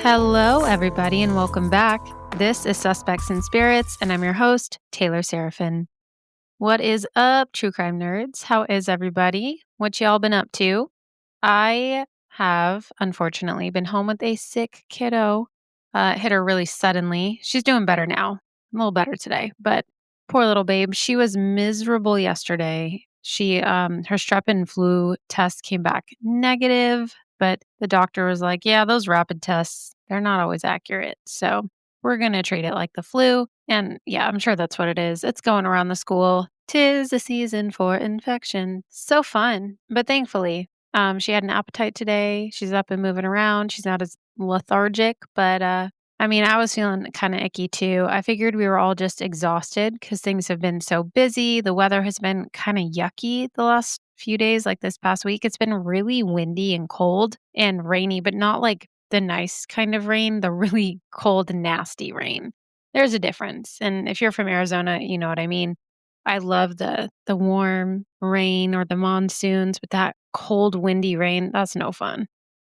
Hello, everybody, and welcome back. This is Suspects and Spirits, and I'm your host, Taylor Seraphin. What is up, true crime nerds? How is everybody? What y'all been up to? I have, unfortunately, been home with a sick kiddo. It hit her really suddenly. She's doing better now, a little better today, but poor little babe. She was miserable yesterday. Her strep and flu test came back negative, but the doctor was like, yeah, those rapid tests, they're not always accurate. So we're going to treat it like the flu. And yeah, I'm sure that's what it is. It's going around the school. 'Tis a season for infection. So fun. But thankfully, she had an appetite today. She's up and moving around. She's not as lethargic, but I was feeling kind of icky too. I figured we were all just exhausted because things have been so busy. The weather has been kind of yucky the last few days, like this past week. It's been really windy and cold and rainy, but not like the nice kind of rain, the really cold, nasty rain. There's a difference. And if you're from Arizona, you know what I mean. I love the warm rain or the monsoons, but that cold, windy rain, that's no fun.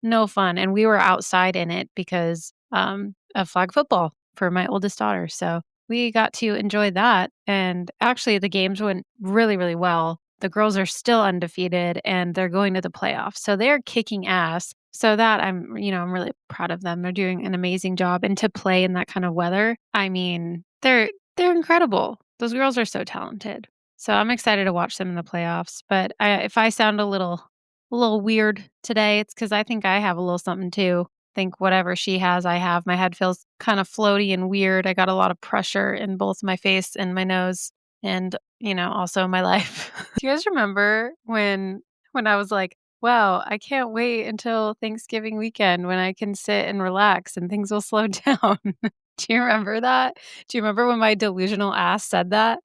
No fun. And we were outside in it because of flag football for my oldest daughter. So we got to enjoy that. And actually the games went really, really well. The girls are still undefeated and they're going to the playoffs. So they're kicking ass. So that I'm really proud of them. They're doing an amazing job. And to play in that kind of weather, they're incredible. Those girls are so talented. So I'm excited to watch them in the playoffs. But if I sound a little weird today, it's because I think I have a little something too. Think whatever she has, I have. My head feels kind of floaty and weird. I got a lot of pressure in both my face and my nose, and also my life. Do you guys remember when I was like, "Wow, I can't wait until Thanksgiving weekend when I can sit and relax and things will slow down." Do you remember that? Do you remember when my delusional ass said that?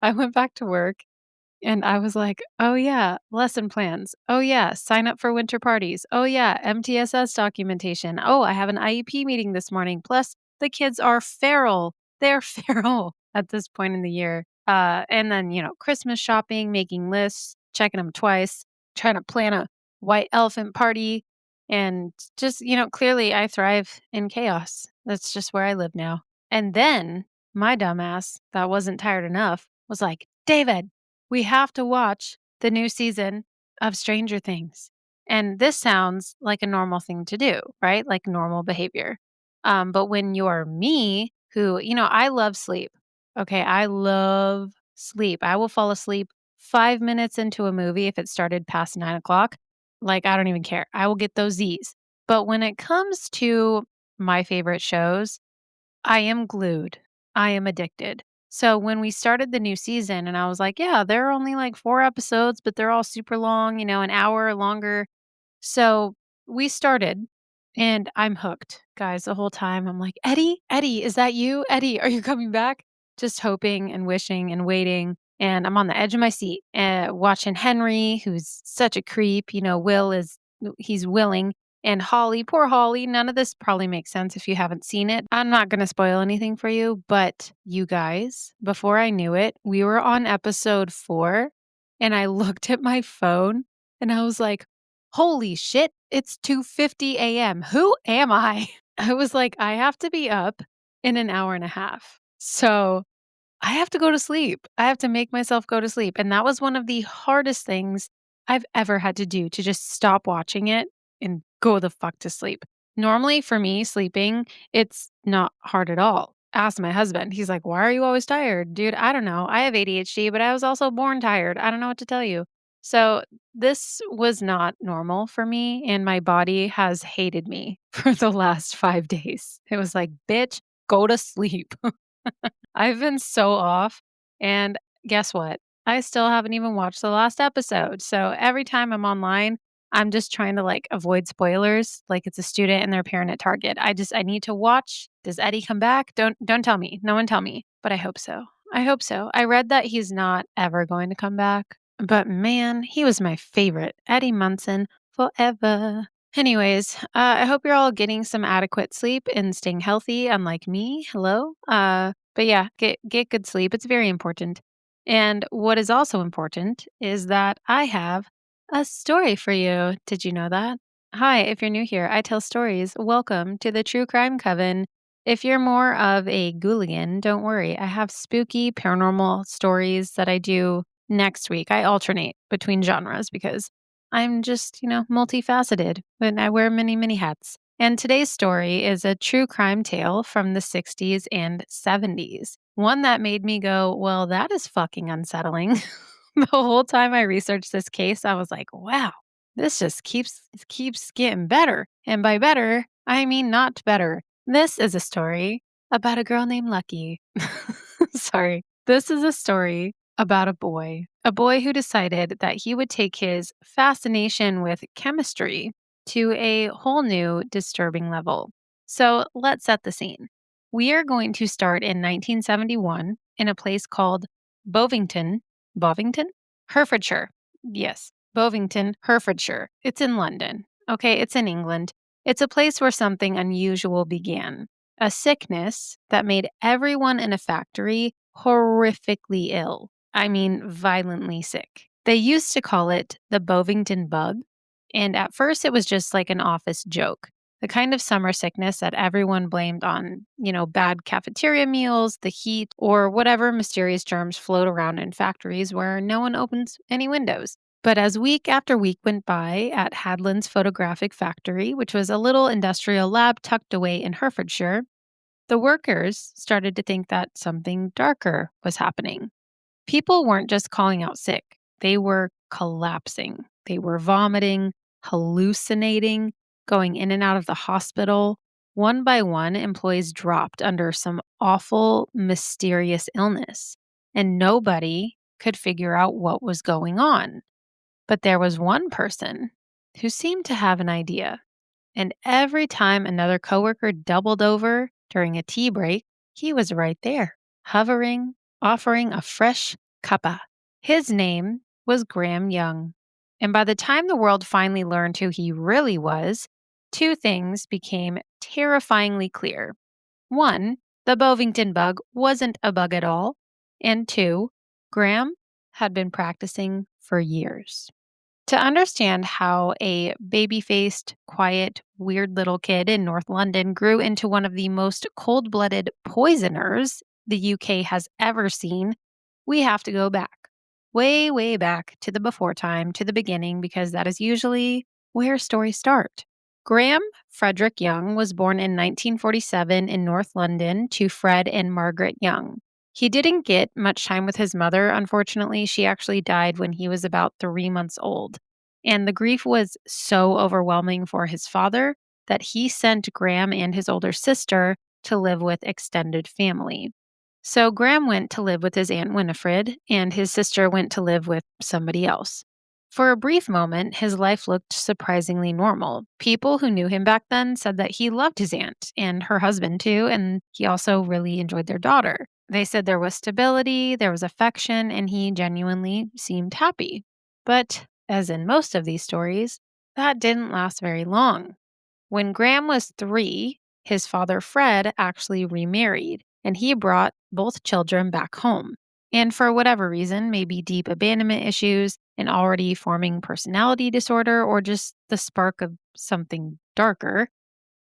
I went back to work and I was like, "Oh, yeah, lesson plans. Oh, yeah, sign up for winter parties. Oh, yeah, MTSS documentation. Oh, I have an IEP meeting this morning. Plus, the kids are feral. They're feral at this point in the year." And then, Christmas shopping, making lists, checking them twice, trying to plan a white elephant party. And just, clearly I thrive in chaos. That's just where I live now. And then my dumbass, that wasn't tired enough, was like, "David, we have to watch the new season of Stranger Things." And this sounds like a normal thing to do, right? Like normal behavior. But when you're me, who, I love sleep. Okay. I love sleep. I will fall asleep 5 minutes into a movie if it started past 9 o'clock. Like, I don't even care. I will get those Z's. But when it comes to my favorite shows, I am glued. I am addicted. So when we started the new season and I was like, yeah, there are only like 4 episodes, but they're all super long, an hour or longer. So we started and I'm hooked, guys, the whole time. I'm like, Eddie, is that you? Eddie, are you coming back? Just hoping and wishing and waiting. And I'm on the edge of my seat watching Henry, who's such a creep. He's willing. And Holly, poor Holly, none of this probably makes sense if you haven't seen it. I'm not going to spoil anything for you, but you guys, before I knew it, we were on episode 4 and I looked at my phone and I was like, holy shit, it's 2:50 a.m. Who am I? I was like, I have to be up in an hour and a half. So I have to go to sleep. I have to make myself go to sleep. And that was one of the hardest things I've ever had to do, to just stop watching it and go the fuck to sleep. Normally for me, sleeping, it's not hard at all. Ask my husband. He's like, "Why are you always tired?" Dude, I don't know. I have ADHD, but I was also born tired. I don't know what to tell you. So this was not normal for me, and my body has hated me for the last 5 days. It was like, bitch, go to sleep. I've been so off. And guess what? I still haven't even watched the last episode. So every time I'm online, I'm just trying to like avoid spoilers, like it's a student and their parent at Target. I need to watch. Does Eddie come back? Don't tell me. No one tell me. But I hope so. I hope so. I read that he's not ever going to come back. But man, he was my favorite. Eddie Munson forever. Anyways, I hope you're all getting some adequate sleep and staying healthy, unlike me. Hello. But yeah, get good sleep. It's very important. And what is also important is that I have a story for you. Did you know that? Hi, if you're new here, I tell stories. Welcome to the True Crime Coven. If you're more of a Ghoulian, don't worry. I have spooky paranormal stories that I do next week. I alternate between genres because I'm just, multifaceted and I wear many, many hats. And today's story is a true crime tale from the 60s and 70s. One that made me go, well, that is fucking unsettling. The whole time I researched this case, I was like, wow, this just keeps getting better. And by better, I mean not better. This is a story about a girl named Lucky. Sorry. This is a story about a boy who decided that he would take his fascination with chemistry to a whole new disturbing level. So let's set the scene. We are going to start in 1971 in a place called Bovington, Hertfordshire. Yes, Bovington, Hertfordshire. It's in London. Okay, it's in England. It's a place where something unusual began. A sickness that made everyone in a factory horrifically ill. I mean, violently sick. They used to call it the Bovington bug. And at first, it was just like an office joke. The kind of summer sickness that everyone blamed on, bad cafeteria meals, the heat, or whatever mysterious germs float around in factories where no one opens any windows. But as week after week went by at Hadland's photographic factory, which was a little industrial lab tucked away in Hertfordshire, the workers started to think that something darker was happening. People weren't just calling out sick, they were collapsing. They were vomiting, hallucinating, going in and out of the hospital. One by one, employees dropped under some awful, mysterious illness, and nobody could figure out what was going on. But there was one person who seemed to have an idea. And every time another coworker doubled over during a tea break, he was right there, hovering, offering a fresh cuppa. His name was Graham Young. And by the time the world finally learned who he really was, two things became terrifyingly clear. One, the Bovington bug wasn't a bug at all. And two, Graham had been practicing for years. To understand how a baby faced, quiet, weird little kid in North London grew into one of the most cold blooded poisoners the UK has ever seen, we have to go back. Way, way back to the before time, to the beginning, because that is usually where stories start. Graham Frederick Young was born in 1947 in North London to Fred and Margaret Young. He didn't get much time with his mother, unfortunately. She actually died when he was about 3 months old. And the grief was so overwhelming for his father that he sent Graham and his older sister to live with extended family. So Graham went to live with his Aunt Winifred, and his sister went to live with somebody else. For a brief moment, his life looked surprisingly normal. People who knew him back then said that he loved his aunt and her husband too, and he also really enjoyed their daughter. They said there was stability, there was affection, and he genuinely seemed happy. But, as in most of these stories, that didn't last very long. When Graham was 3, his father Fred actually remarried, and he brought both children back home. And for whatever reason, maybe deep abandonment issues, an already forming personality disorder, or just the spark of something darker,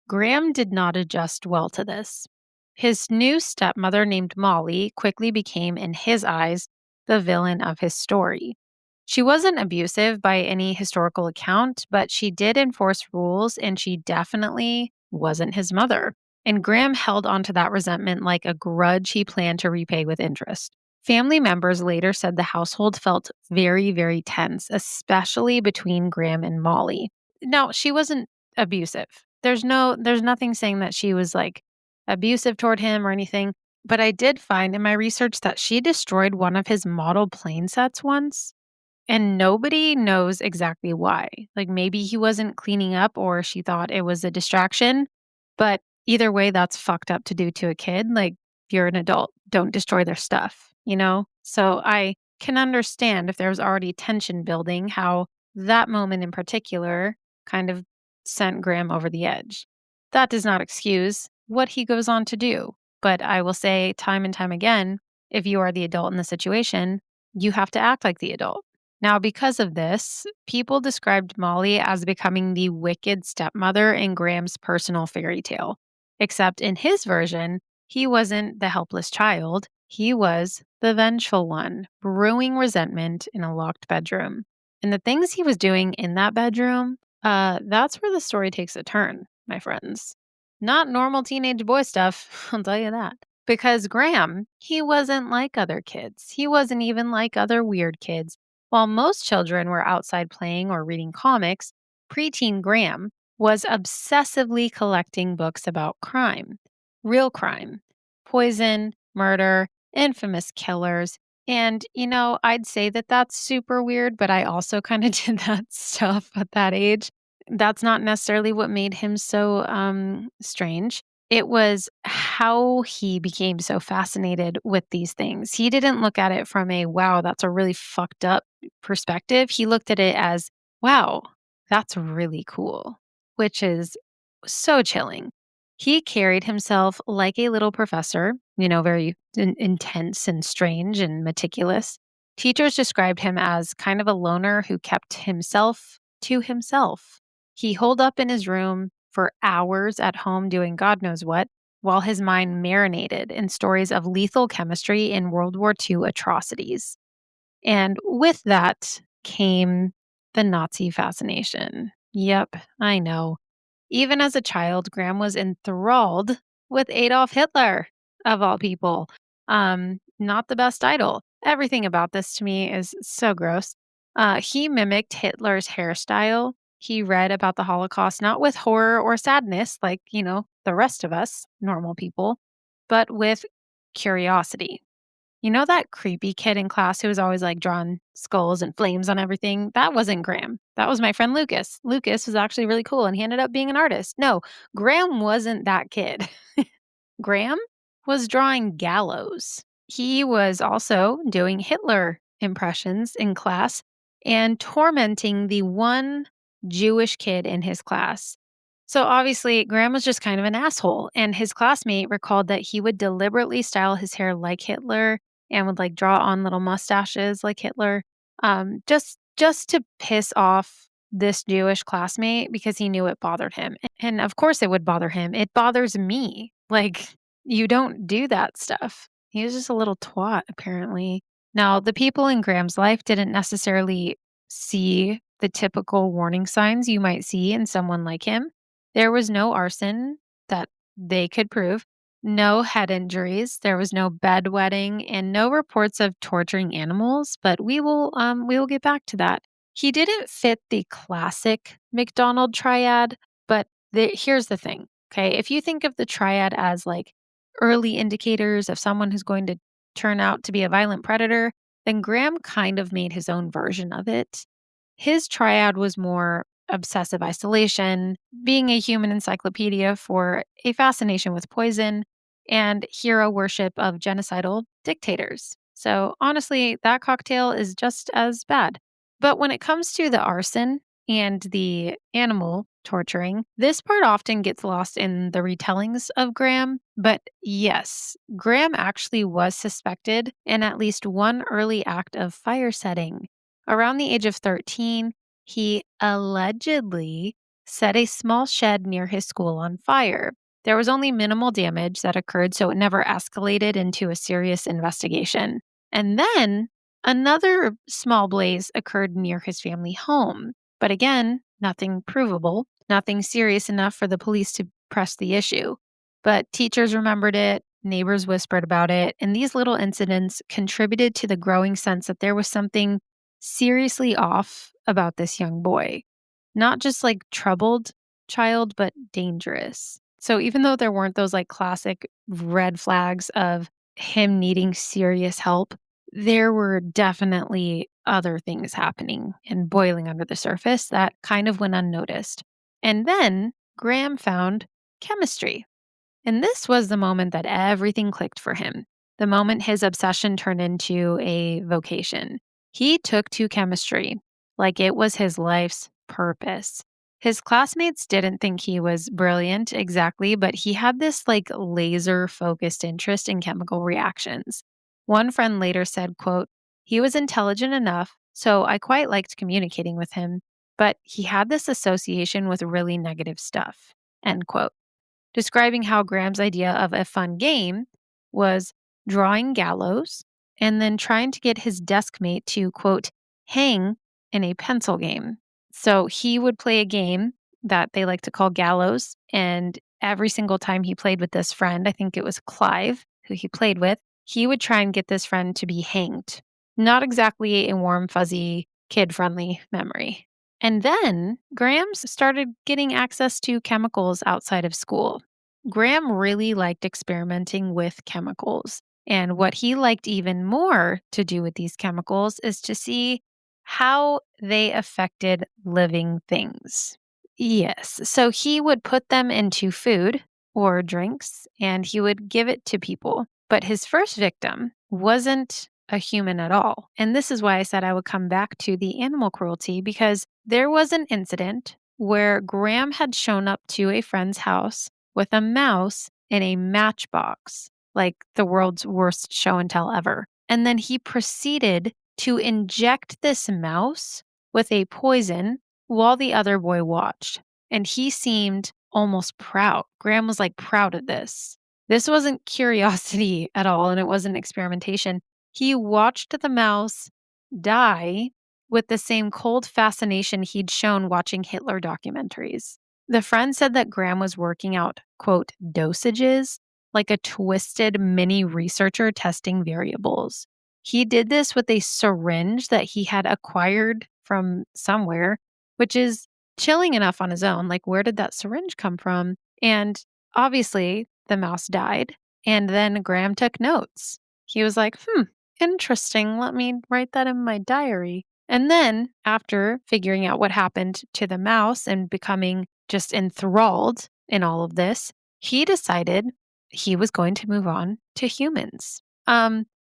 Graham did not adjust well to this. His new stepmother, named Molly, quickly became, in his eyes, the villain of his story. She wasn't abusive by any historical account, but she did enforce rules, and she definitely wasn't his mother. And Graham held onto that resentment like a grudge he planned to repay with interest. Family members later said the household felt very, very tense, especially between Graham and Molly. Now, she wasn't abusive. There's nothing saying that she was like abusive toward him or anything, but I did find in my research that she destroyed one of his model plane sets once. And nobody knows exactly why. Like maybe he wasn't cleaning up or she thought it was a distraction. But either way, that's fucked up to do to a kid. Like if you're an adult, don't destroy their stuff. So I can understand if there's already tension building, how that moment in particular kind of sent Graham over the edge. That does not excuse what he goes on to do. But I will say time and time again, if you are the adult in the situation, you have to act like the adult. Now, because of this, people described Molly as becoming the wicked stepmother in Graham's personal fairy tale. Except in his version, he wasn't the helpless child, he was the vengeful one, brewing resentment in a locked bedroom. And the things he was doing in that bedroom, that's where the story takes a turn, my friends. Not normal teenage boy stuff, I'll tell you that. Because Graham, he wasn't like other kids. He wasn't even like other weird kids. While most children were outside playing or reading comics, preteen Graham was obsessively collecting books about crime, real crime, poison, murder, infamous killers. And, I'd say that that's super weird, but I also kind of did that stuff at that age. That's not necessarily what made him so strange. It was how he became so fascinated with these things. He didn't look at it from a, wow, that's a really fucked up perspective. He looked at it as, wow, that's really cool, which is so chilling. He carried himself like a little professor, very intense and strange and meticulous. Teachers described him as kind of a loner who kept himself to himself. He holed up in his room for hours at home doing God knows what, while his mind marinated in stories of lethal chemistry in World War II atrocities. And with that came the Nazi fascination. Yep, I know. Even as a child, Graham was enthralled with Adolf Hitler, of all people. Not the best idol. Everything about this to me is so gross. He mimicked Hitler's hairstyle. He read about the Holocaust not with horror or sadness, like, the rest of us, normal people, but with curiosity. That creepy kid in class who was always like drawing skulls and flames on everything? That wasn't Graham. That was my friend Lucas. Lucas was actually really cool and he ended up being an artist. No, Graham wasn't that kid. Graham was drawing gallows. He was also doing Hitler impressions in class and tormenting the one Jewish kid in his class. So obviously, Graham was just kind of an asshole. And his classmate recalled that he would deliberately style his hair like Hitler and would like draw on little mustaches like Hitler, just to piss off this Jewish classmate because he knew it bothered him. And of course, it would bother him. It bothers me. Like, you don't do that stuff. He was just a little twat, apparently. Now, the people in Graham's life didn't necessarily see the typical warning signs you might see in someone like him. There was no arson that they could prove, no head injuries, there was no bedwetting, and no reports of torturing animals, but we will get back to that. He didn't fit the classic McDonald triad, but here's the thing, okay? If you think of the triad as like early indicators of someone who's going to turn out to be a violent predator, then Graham kind of made his own version of it. His triad was more obsessive isolation, being a human encyclopedia for a fascination with poison, and hero worship of genocidal dictators. So honestly, that cocktail is just as bad. But when it comes to the arson and the animal torturing, this part often gets lost in the retellings of Graham. But yes, Graham actually was suspected in at least one early act of fire setting. Around the age of 13, he allegedly set a small shed near his school on fire. There was only minimal damage that occurred, so it never escalated into a serious investigation. And then another small blaze occurred near his family home. But again, nothing provable, nothing serious enough for the police to press the issue. But teachers remembered it, neighbors whispered about it, and these little incidents contributed to the growing sense that there was something seriously off about this young boy. Not just like troubled child, but dangerous. So even though there weren't those like classic red flags of him needing serious help, there were definitely other things happening and boiling under the surface that kind of went unnoticed. And then Graham found chemistry. And this was the moment that everything clicked for him. The moment his obsession turned into a vocation. He took to chemistry like it was his life's purpose. His classmates didn't think he was brilliant exactly, but he had this like laser focused interest in chemical reactions. One friend later said, quote, "He was intelligent enough So I quite liked communicating with him, but he had this association with really negative stuff, end quote. Describing how Graham's idea of a fun game was drawing gallows and then trying to get his desk mate to, quote, hang in a pencil game. So he would play a game that they like to call gallows. And every single time he played with this friend, I think it was Clive who he played with, he would try and get this friend to be hanged. Not exactly a warm, fuzzy, kid friendly memory. And then Graham started getting access to chemicals outside of school. Graham really liked experimenting with chemicals. And what he liked even more to do with these chemicals is to see how they affected living things. Yes. So he would put them into food or drinks and he would give it to people. But his first victim wasn't a human at all. And this is why I said I would come back to the animal cruelty because there was an incident where Graham had shown up to a friend's house with a mouse in a matchbox, like the world's worst show and tell ever. And then he proceeded to inject this mouse with a poison while the other boy watched. And he seemed almost proud. Graham was like proud of this. This wasn't curiosity at all, and it wasn't experimentation. He watched the mouse die with the same cold fascination he'd shown watching Hitler documentaries. The friend said that Graham was working out, quote, dosages, like a twisted mini researcher testing variables. He did this with a syringe that he had acquired from somewhere, which is chilling enough on his own. Like, where did that syringe come from? And obviously, the mouse died. And then Graham took notes. He was like, interesting. Let me write that in my diary. And then, after figuring out what happened to the mouse and becoming just enthralled in all of this, he decided he was going to move on to humans.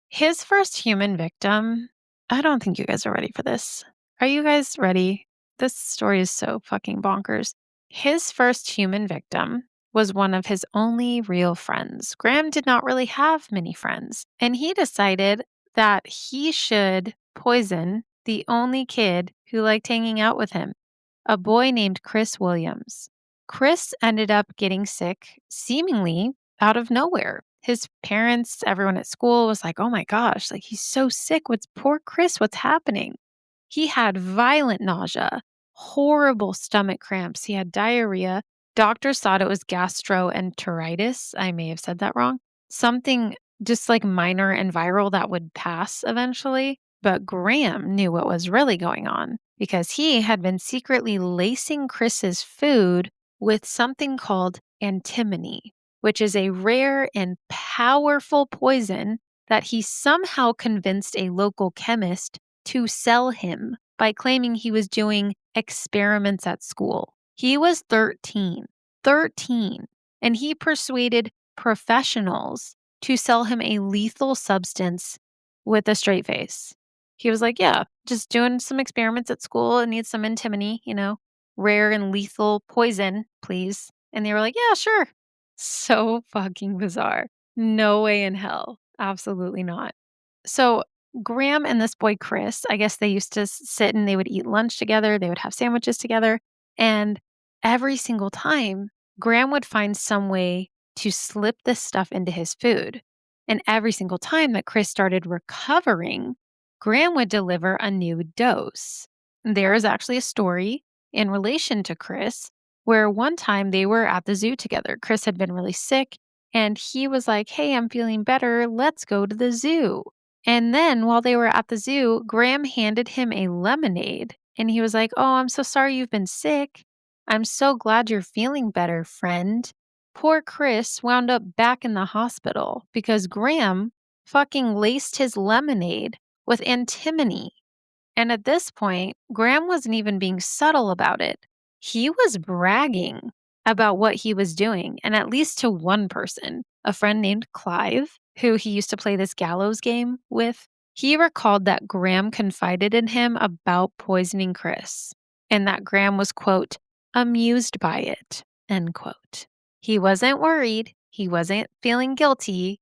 His first human victim, I don't think you guys are ready for this. Are you guys ready? This story is so fucking bonkers. His first human victim was one of his only real friends. Graham did not really have many friends, and he decided that he should poison the only kid who liked hanging out with him, a boy named Chris Williams. Chris ended up getting sick seemingly out of nowhere. His parents, everyone at school was like, oh my gosh, like he's so sick. Poor Chris, what's happening? He had violent nausea, horrible stomach cramps. He had diarrhea. Doctors thought it was gastroenteritis. I may have said that wrong. Something just like minor and viral that would pass eventually. But Graham knew what was really going on because he had been secretly lacing Chris's food with something called antimony, which is a rare and powerful poison that he somehow convinced a local chemist to sell him by claiming he was doing experiments at school. He was 13, and he persuaded professionals to sell him a lethal substance with a straight face. He was like, yeah, just doing some experiments at school. It needs some antimony, rare and lethal poison, please. And they were like, yeah, sure. So fucking bizarre. No way in hell. Absolutely not. So Graham and this boy, Chris, I guess they used to sit and they would eat lunch together. They would have sandwiches together. And every single time, Graham would find some way to slip this stuff into his food. And every single time that Chris started recovering, Graham would deliver a new dose. There is actually a story in relation to Chris where one time they were at the zoo together. Chris had been really sick and he was like, hey, I'm feeling better. Let's go to the zoo. And then while they were at the zoo, Graham handed him a lemonade and he was like, oh, I'm so sorry you've been sick. I'm so glad you're feeling better, friend. Poor Chris wound up back in the hospital because Graham fucking laced his lemonade with antimony. And at this point, Graham wasn't even being subtle about it. He was bragging about what he was doing, and at least to one person, a friend named Clive, who he used to play this gallows game with. He recalled that Graham confided in him about poisoning Chris, and that Graham was, quote, amused by it, end quote. He wasn't worried. He wasn't feeling guilty.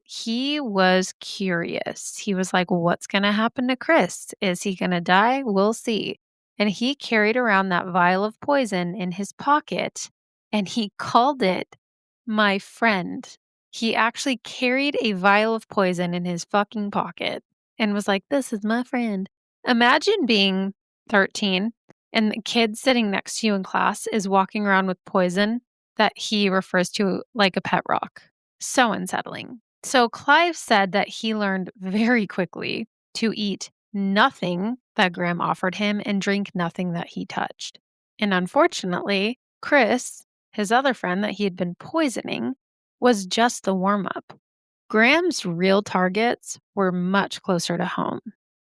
He was curious. He was like, what's going to happen to Chris? Is he going to die? We'll see. And he carried around that vial of poison in his pocket and he called it my friend. He actually carried a vial of poison in his fucking pocket and was like, this is my friend. Imagine being 13 and the kid sitting next to you in class is walking around with poison that he refers to like a pet rock. So unsettling. So Clive said that he learned very quickly to eat nothing that Graham offered him and drink nothing that he touched. And unfortunately, Chris, his other friend that he had been poisoning, was just the warm up. Graham's real targets were much closer to home.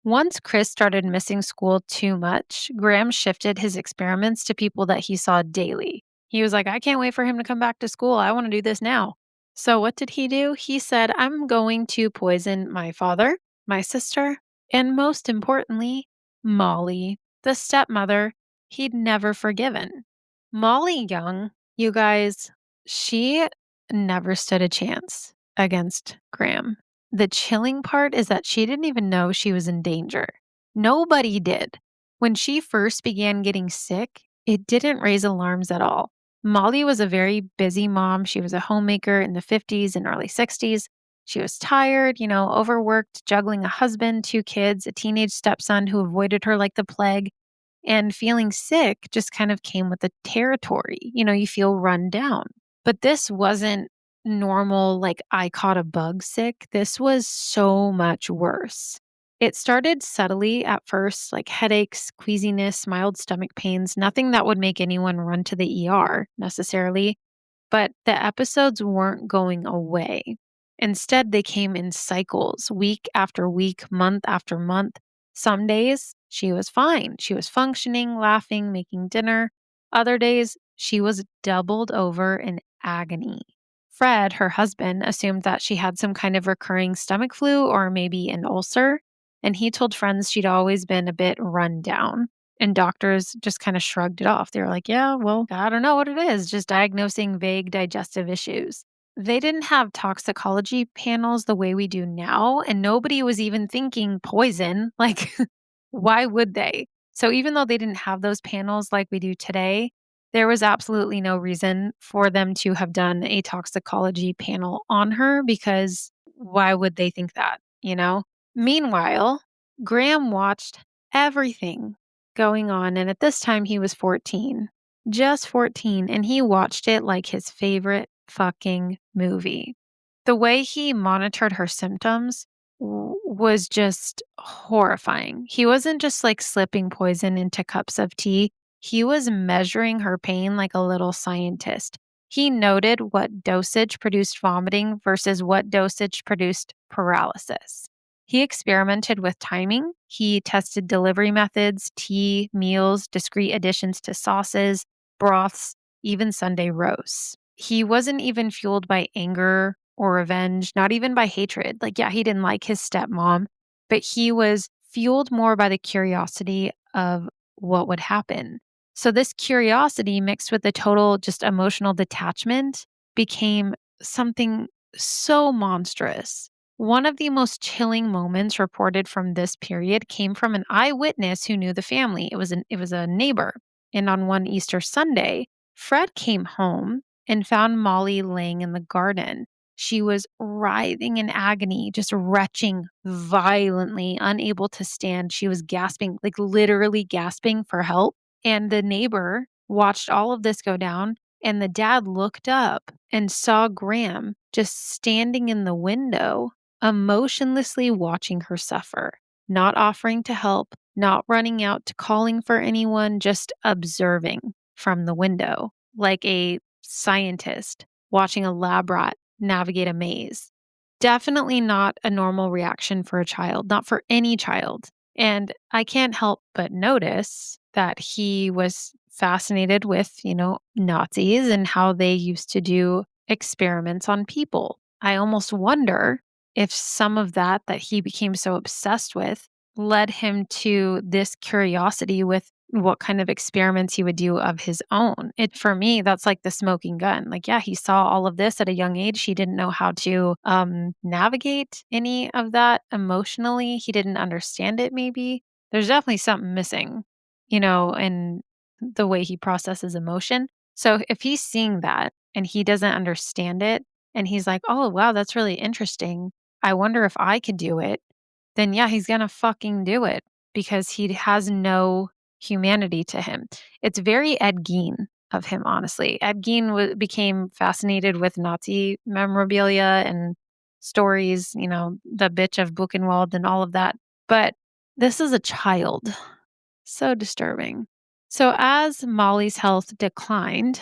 Once Chris started missing school too much, Graham shifted his experiments to people that he saw daily. He was like, I can't wait for him to come back to school. I want to do this now. So what did he do? He said, I'm going to poison my father, my sister, and most importantly, Molly, the stepmother he'd never forgiven. Molly Young, you guys, she never stood a chance against Graham. The chilling part is that she didn't even know she was in danger. Nobody did. When she first began getting sick, it didn't raise alarms at all. Molly was a very busy mom. She was a homemaker in the 50s and early 60s. She was tired, overworked, juggling a husband, 2 kids, a teenage stepson who avoided her like the plague. And feeling sick just kind of came with the territory. You feel run down. But this wasn't normal, like I caught a bug sick. This was so much worse. It started subtly at first, like headaches, queasiness, mild stomach pains, nothing that would make anyone run to the ER necessarily. But the episodes weren't going away. Instead, they came in cycles, week after week, month after month. Some days she was fine. She was functioning, laughing, making dinner. Other days she was doubled over in agony. Fred, her husband, assumed that she had some kind of recurring stomach flu or maybe an ulcer, and he told friends she'd always been a bit run down. And doctors just kind of shrugged it off. They were like, yeah, well, I don't know what it is, just diagnosing vague digestive issues. They didn't have toxicology panels the way we do now, and nobody was even thinking poison. Like, why would they? So even though they didn't have those panels like we do today, there was absolutely no reason for them to have done a toxicology panel on her because why would they think that? Meanwhile, Graham watched everything going on, and at this time he was 14. Just 14, and he watched it like his favorite fucking movie. The way he monitored her symptoms was just horrifying. He wasn't just like slipping poison into cups of tea. He was measuring her pain like a little scientist. He noted what dosage produced vomiting versus what dosage produced paralysis. He experimented with timing. He tested delivery methods, tea, meals, discrete additions to sauces, broths, even Sunday roasts. He wasn't even fueled by anger or revenge, not even by hatred. Like, yeah, he didn't like his stepmom, but he was fueled more by the curiosity of what would happen. So this curiosity mixed with the total just emotional detachment became something so monstrous. One of the most chilling moments reported from this period came from an eyewitness who knew the family. It was a neighbor. And on one Easter Sunday, Fred came home and found Molly laying in the garden. She was writhing in agony, just retching violently, unable to stand. She was gasping, like literally gasping for help. And the neighbor watched all of this go down. And the dad looked up and saw Graham just standing in the window, emotionlessly watching her suffer, not offering to help, not running out to calling for anyone, just observing from the window like a scientist watching a lab rat navigate a maze. Definitely not a normal reaction for a child, not for any child. And I can't help but notice that he was fascinated with, Nazis and how they used to do experiments on people. I almost wonder if some of that he became so obsessed with led him to this curiosity with what kind of experiments he would do of his own. For me, that's like the smoking gun. Like, yeah, he saw all of this at a young age. He didn't know how to navigate any of that emotionally. He didn't understand it, maybe. There's definitely something missing, in the way he processes emotion. So if he's seeing that and he doesn't understand it, and he's like, oh, wow, that's really interesting. I wonder if I could do it. Then yeah, he's going to fucking do it because he has no humanity to him. It's very Ed Gein of him, honestly. Ed Gein became fascinated with Nazi memorabilia and stories, the bitch of Buchenwald and all of that. But this is a child. So disturbing. So as Molly's health declined,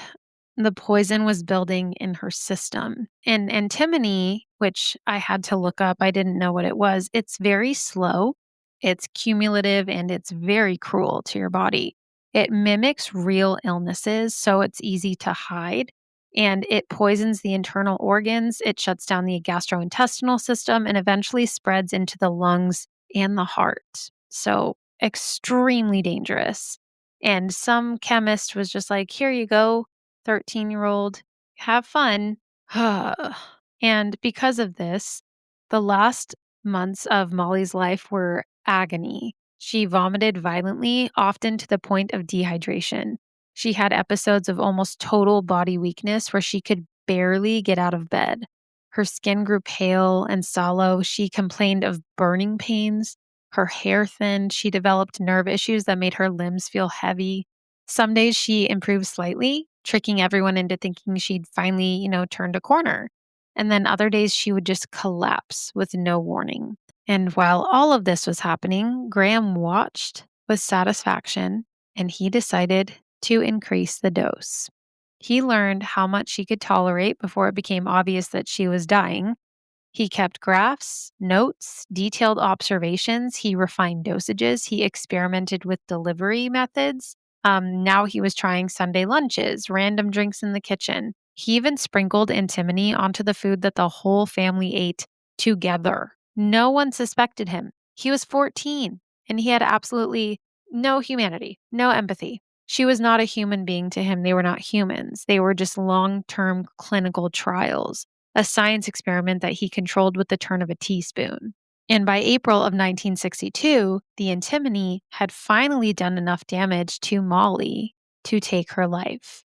the poison was building in her system. And antimony, which I had to look up, I didn't know what it was. It's very slow, it's cumulative, and it's very cruel to your body. It mimics real illnesses, so it's easy to hide. And it poisons the internal organs, it shuts down the gastrointestinal system, and eventually spreads into the lungs and the heart. So extremely dangerous. And some chemist was just like, here you go, 13-year-old, have fun. And because of this, the last months of Molly's life were agony. She vomited violently, often to the point of dehydration. She had episodes of almost total body weakness where she could barely get out of bed. Her skin grew pale and sallow. She complained of burning pains. Her hair thinned. She developed nerve issues that made her limbs feel heavy. Some days she improved slightly, tricking everyone into thinking she'd finally, turned a corner. And then other days she would just collapse with no warning. And while all of this was happening, Graham watched with satisfaction and he decided to increase the dose. He learned how much she could tolerate before it became obvious that she was dying. He kept graphs, notes, detailed observations. He refined dosages. He experimented with delivery methods. Now he was trying Sunday lunches, random drinks in the kitchen. He even sprinkled antimony onto the food that the whole family ate together. No one suspected him. He was 14 and he had absolutely no humanity, no empathy. She was not a human being to him. They were not humans. They were just long-term clinical trials, a science experiment that he controlled with the turn of a teaspoon. And by April of 1962, the antimony had finally done enough damage to Molly to take her life.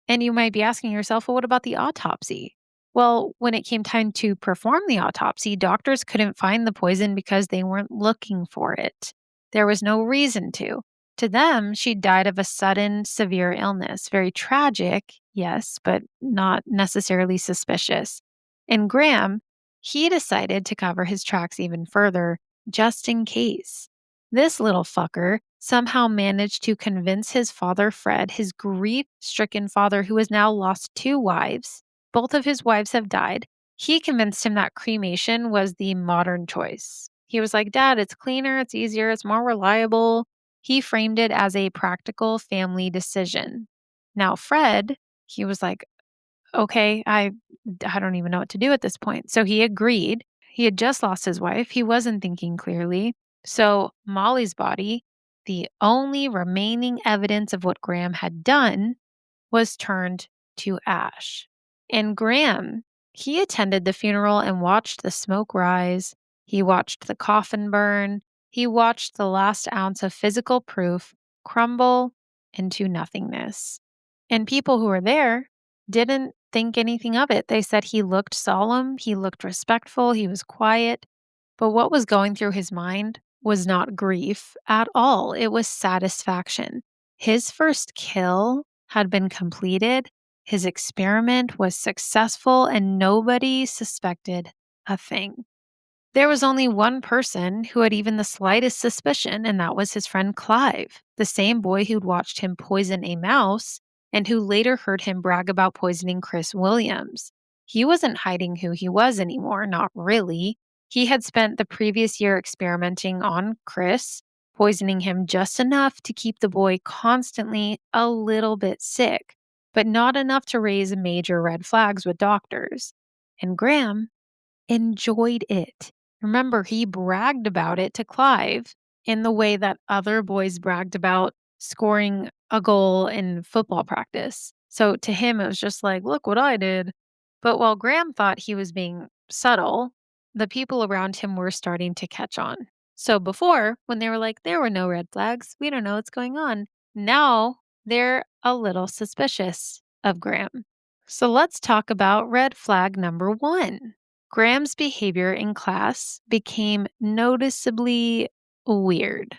And you might be asking yourself, well, what about the autopsy? Well, when it came time to perform the autopsy, doctors couldn't find the poison because they weren't looking for it. There was no reason to. To them, she died of a sudden, severe illness. Very tragic, yes, but not necessarily suspicious. And Graham, he decided to cover his tracks even further, just in case. This little fucker somehow managed to convince his father, Fred, his grief stricken father, who has now lost two wives. Both of his wives have died. He convinced him that cremation was the modern choice. He was like, Dad, it's cleaner, it's easier, it's more reliable. He framed it as a practical family decision. Now, Fred, he was like, okay, I don't even know what to do at this point. So he agreed. He had just lost his wife. He wasn't thinking clearly. So Molly's body, the only remaining evidence of what Graham had done, was turned to ash. And Graham, he attended the funeral and watched the smoke rise. He watched the coffin burn. He watched the last ounce of physical proof crumble into nothingness. And people who were there didn't think anything of it. They said he looked solemn, he looked respectful, he was quiet. But what was going through his mind was not grief at all. It was satisfaction. His first kill had been completed, his experiment was successful, and nobody suspected a thing. There was only one person who had even the slightest suspicion, and that was his friend Clive, the same boy who'd watched him poison a mouse and who later heard him brag about poisoning Chris Williams. He wasn't hiding who he was anymore, not really. He had spent the previous year experimenting on Chris, poisoning him just enough to keep the boy constantly a little bit sick, but not enough to raise major red flags with doctors. And Graham enjoyed it. Remember, he bragged about it to Clive in the way that other boys bragged about scoring a goal in football practice. So to him, it was just like, look what I did. But while Graham thought he was being subtle, the people around him were starting to catch on. So before, when they were like, there were no red flags, we don't know what's going on. Now they're a little suspicious of Graham. So let's talk about red flag number 1. Graham's behavior in class became noticeably weird.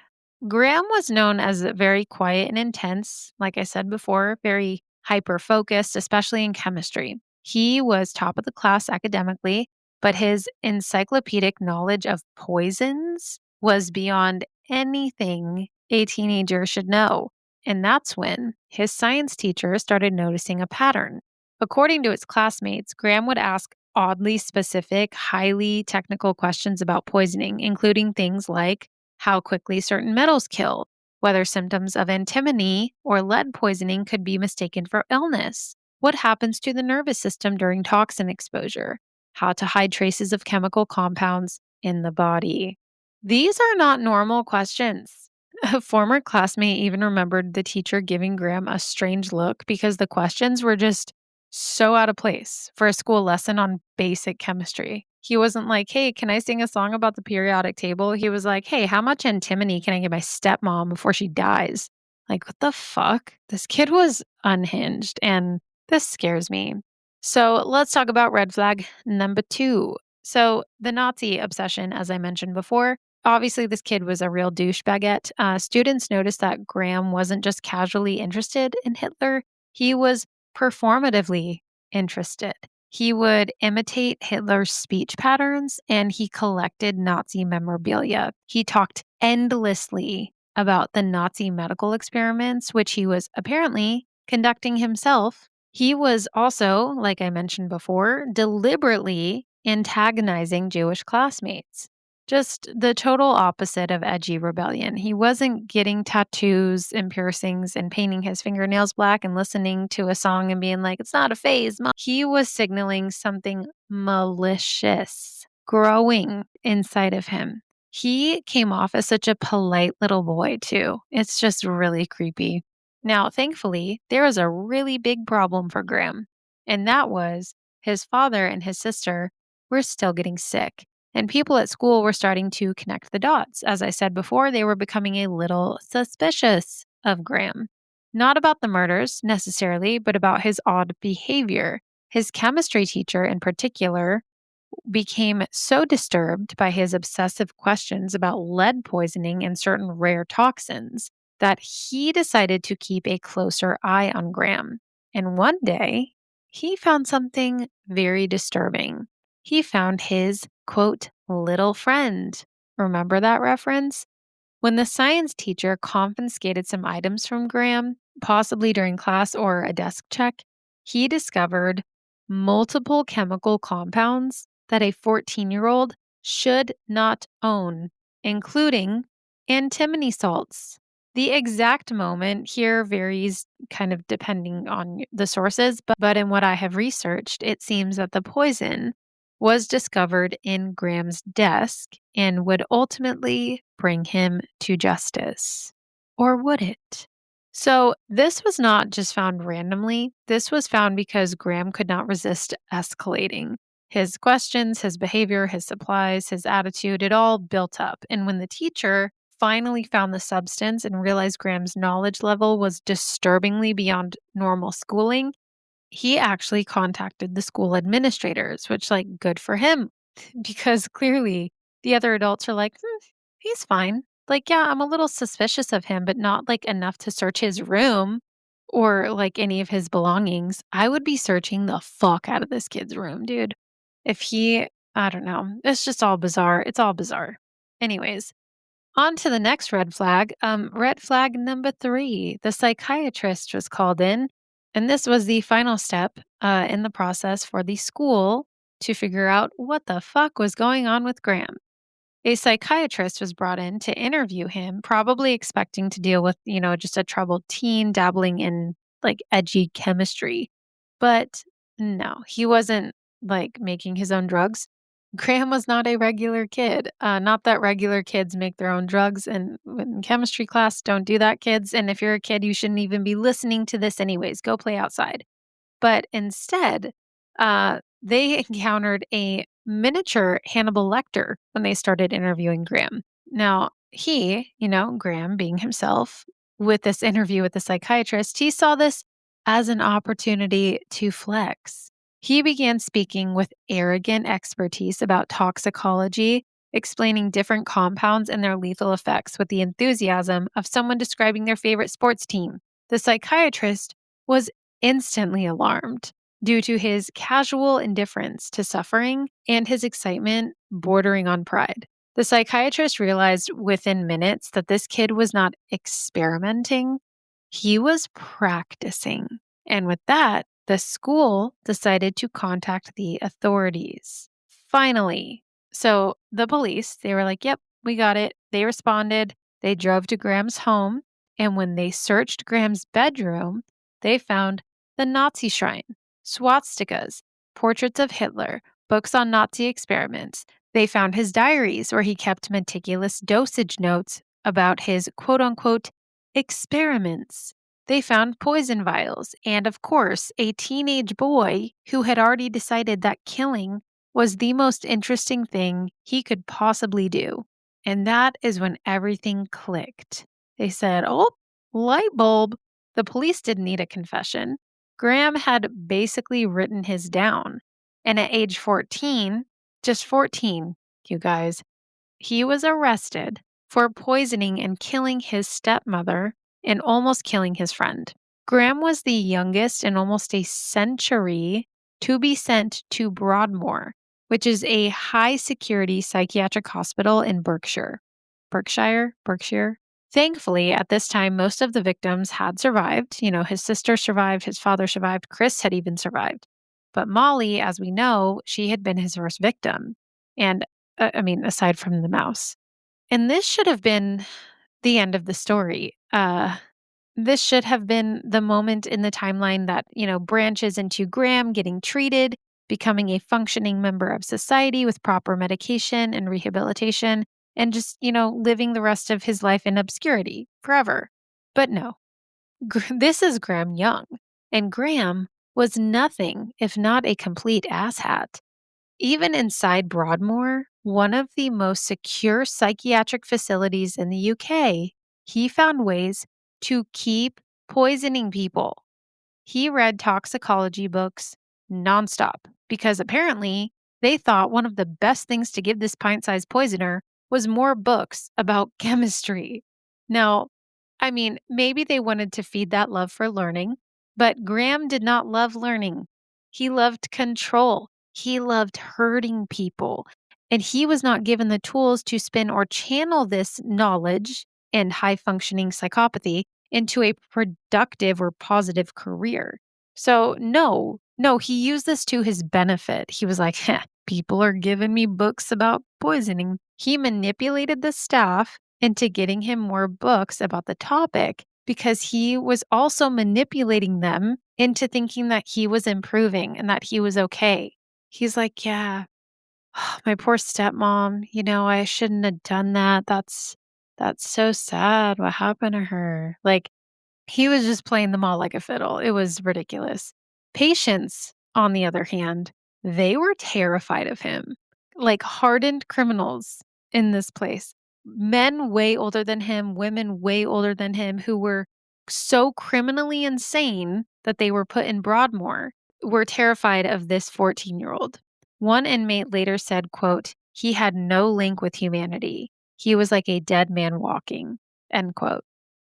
Graham was known as very quiet and intense, like I said before, very hyper focused, especially in chemistry. He was top of the class academically, but his encyclopedic knowledge of poisons was beyond anything a teenager should know. And that's when his science teacher started noticing a pattern. According to his classmates, Graham would ask oddly specific, highly technical questions about poisoning, including things like how quickly certain metals kill, whether symptoms of antimony or lead poisoning could be mistaken for illness, what happens to the nervous system during toxin exposure, how to hide traces of chemical compounds in the body. These are not normal questions. A former classmate even remembered the teacher giving Graham a strange look because the questions were just so out of place for a school lesson on basic chemistry. He wasn't like, hey, can I sing a song about the periodic table? He was like, hey, how much antimony can I give my stepmom before she dies? Like, what the fuck? This kid was unhinged, and this scares me. So let's talk about red flag number 2. So the Nazi obsession, as I mentioned before, obviously this kid was a real douchebagette. Students noticed that Graham wasn't just casually interested in Hitler, he was performatively interested. He would imitate Hitler's speech patterns and he collected Nazi memorabilia. He talked endlessly about the Nazi medical experiments, which he was apparently conducting himself. He was also, like I mentioned before, deliberately antagonizing Jewish classmates. Just the total opposite of edgy rebellion. He wasn't getting tattoos and piercings and painting his fingernails black and listening to a song and being like, it's not a phase, Mom. He was signaling something malicious growing inside of him. He came off as such a polite little boy, too. It's just really creepy. Now, thankfully, there was a really big problem for Graham, and that was his father and his sister were still getting sick. And people at school were starting to connect the dots. As I said before, they were becoming a little suspicious of Graham. Not about the murders necessarily, but about his odd behavior. His chemistry teacher, in particular, became so disturbed by his obsessive questions about lead poisoning and certain rare toxins that he decided to keep a closer eye on Graham. And one day, he found something very disturbing. He found his, quote, little friend. Remember that reference? When the science teacher confiscated some items from Graham, possibly during class or a desk check, he discovered multiple chemical compounds that a 14-year-old should not own, including antimony salts. The exact moment here varies kind of depending on the sources, but in what I have researched, it seems that the poison was discovered in Graham's desk and would ultimately bring him to justice. Or would it? So, this was not just found randomly. This was found because Graham could not resist escalating. His questions, his behavior, his supplies, his attitude, it all built up. And when the teacher finally found the substance and realized Graham's knowledge level was disturbingly beyond normal schooling, he actually contacted the school administrators, which, like, good for him, because clearly the other adults are like, he's fine. Like, yeah, I'm a little suspicious of him, but not like enough to search his room or like any of his belongings. I would be searching the fuck out of this kid's room, dude. If he, I don't know. It's just all bizarre. It's all bizarre. Anyways, on to the next red flag. Red flag number 3. The psychiatrist was called in, and this was the final step in the process for the school to figure out what the fuck was going on with Graham. A psychiatrist was brought in to interview him, probably expecting to deal with, just a troubled teen dabbling in like edgy chemistry. But no, he wasn't like making his own drugs. Graham was not a regular kid. Not that regular kids make their own drugs and in chemistry class, don't do that, kids. And if you're a kid, you shouldn't even be listening to this anyways. Go play outside. But instead, they encountered a miniature Hannibal Lecter when they started interviewing Graham. Now, Graham being himself, with this interview with the psychiatrist, he saw this as an opportunity to flex. He began speaking with arrogant expertise about toxicology, explaining different compounds and their lethal effects with the enthusiasm of someone describing their favorite sports team. The psychiatrist was instantly alarmed due to his casual indifference to suffering and his excitement bordering on pride. The psychiatrist realized within minutes that this kid was not experimenting, he was practicing. And with that, the school decided to contact the authorities. Finally, so the police, they were like, yep, we got it. They responded. They drove to Graham's home. And when they searched Graham's bedroom, they found the Nazi shrine, swastikas, portraits of Hitler, books on Nazi experiments. They found his diaries where he kept meticulous dosage notes about his quote unquote experiments. They found poison vials and, of course, a teenage boy who had already decided that killing was the most interesting thing he could possibly do. And that is when everything clicked. They said, oh, light bulb. The police didn't need a confession. Graham had basically written his down. And at age 14, just 14, you guys, he was arrested for poisoning and killing his stepmother and almost killing his friend. Graham was the youngest in almost a century to be sent to Broadmoor, which is a high security psychiatric hospital in Berkshire. Thankfully, at this time, most of the victims had survived. His sister survived, his father survived, Chris had even survived. But Molly, as we know, she had been his first victim. And aside from the mouse. And this should have been the end of the story. This should have been the moment in the timeline that, branches into Graham getting treated, becoming a functioning member of society with proper medication and rehabilitation, and just, living the rest of his life in obscurity forever. But no, this is Graham Young. And Graham was nothing if not a complete asshat. Even inside Broadmoor, one of the most secure psychiatric facilities in the UK, he found ways to keep poisoning people. He read toxicology books nonstop because apparently they thought one of the best things to give this pint-sized poisoner was more books about chemistry. Now, maybe they wanted to feed that love for learning, but Graham did not love learning. He loved control. He loved hurting people. And he was not given the tools to spin or channel this knowledge and high functioning psychopathy into a productive or positive career. So, no, he used this to his benefit. He was like, people are giving me books about poisoning. He manipulated the staff into getting him more books about the topic because he was also manipulating them into thinking that he was improving and that he was okay. He's like, yeah, my poor stepmom, I shouldn't have done that. That's so sad. What happened to her? Like, he was just playing them all like a fiddle. It was ridiculous. Patients, on the other hand, they were terrified of him, like hardened criminals in this place. Men way older than him, women way older than him, who were so criminally insane that they were put in Broadmoor, were terrified of this 14-year-old. One inmate later said, quote, he had no link with humanity. He was like a dead man walking, end quote.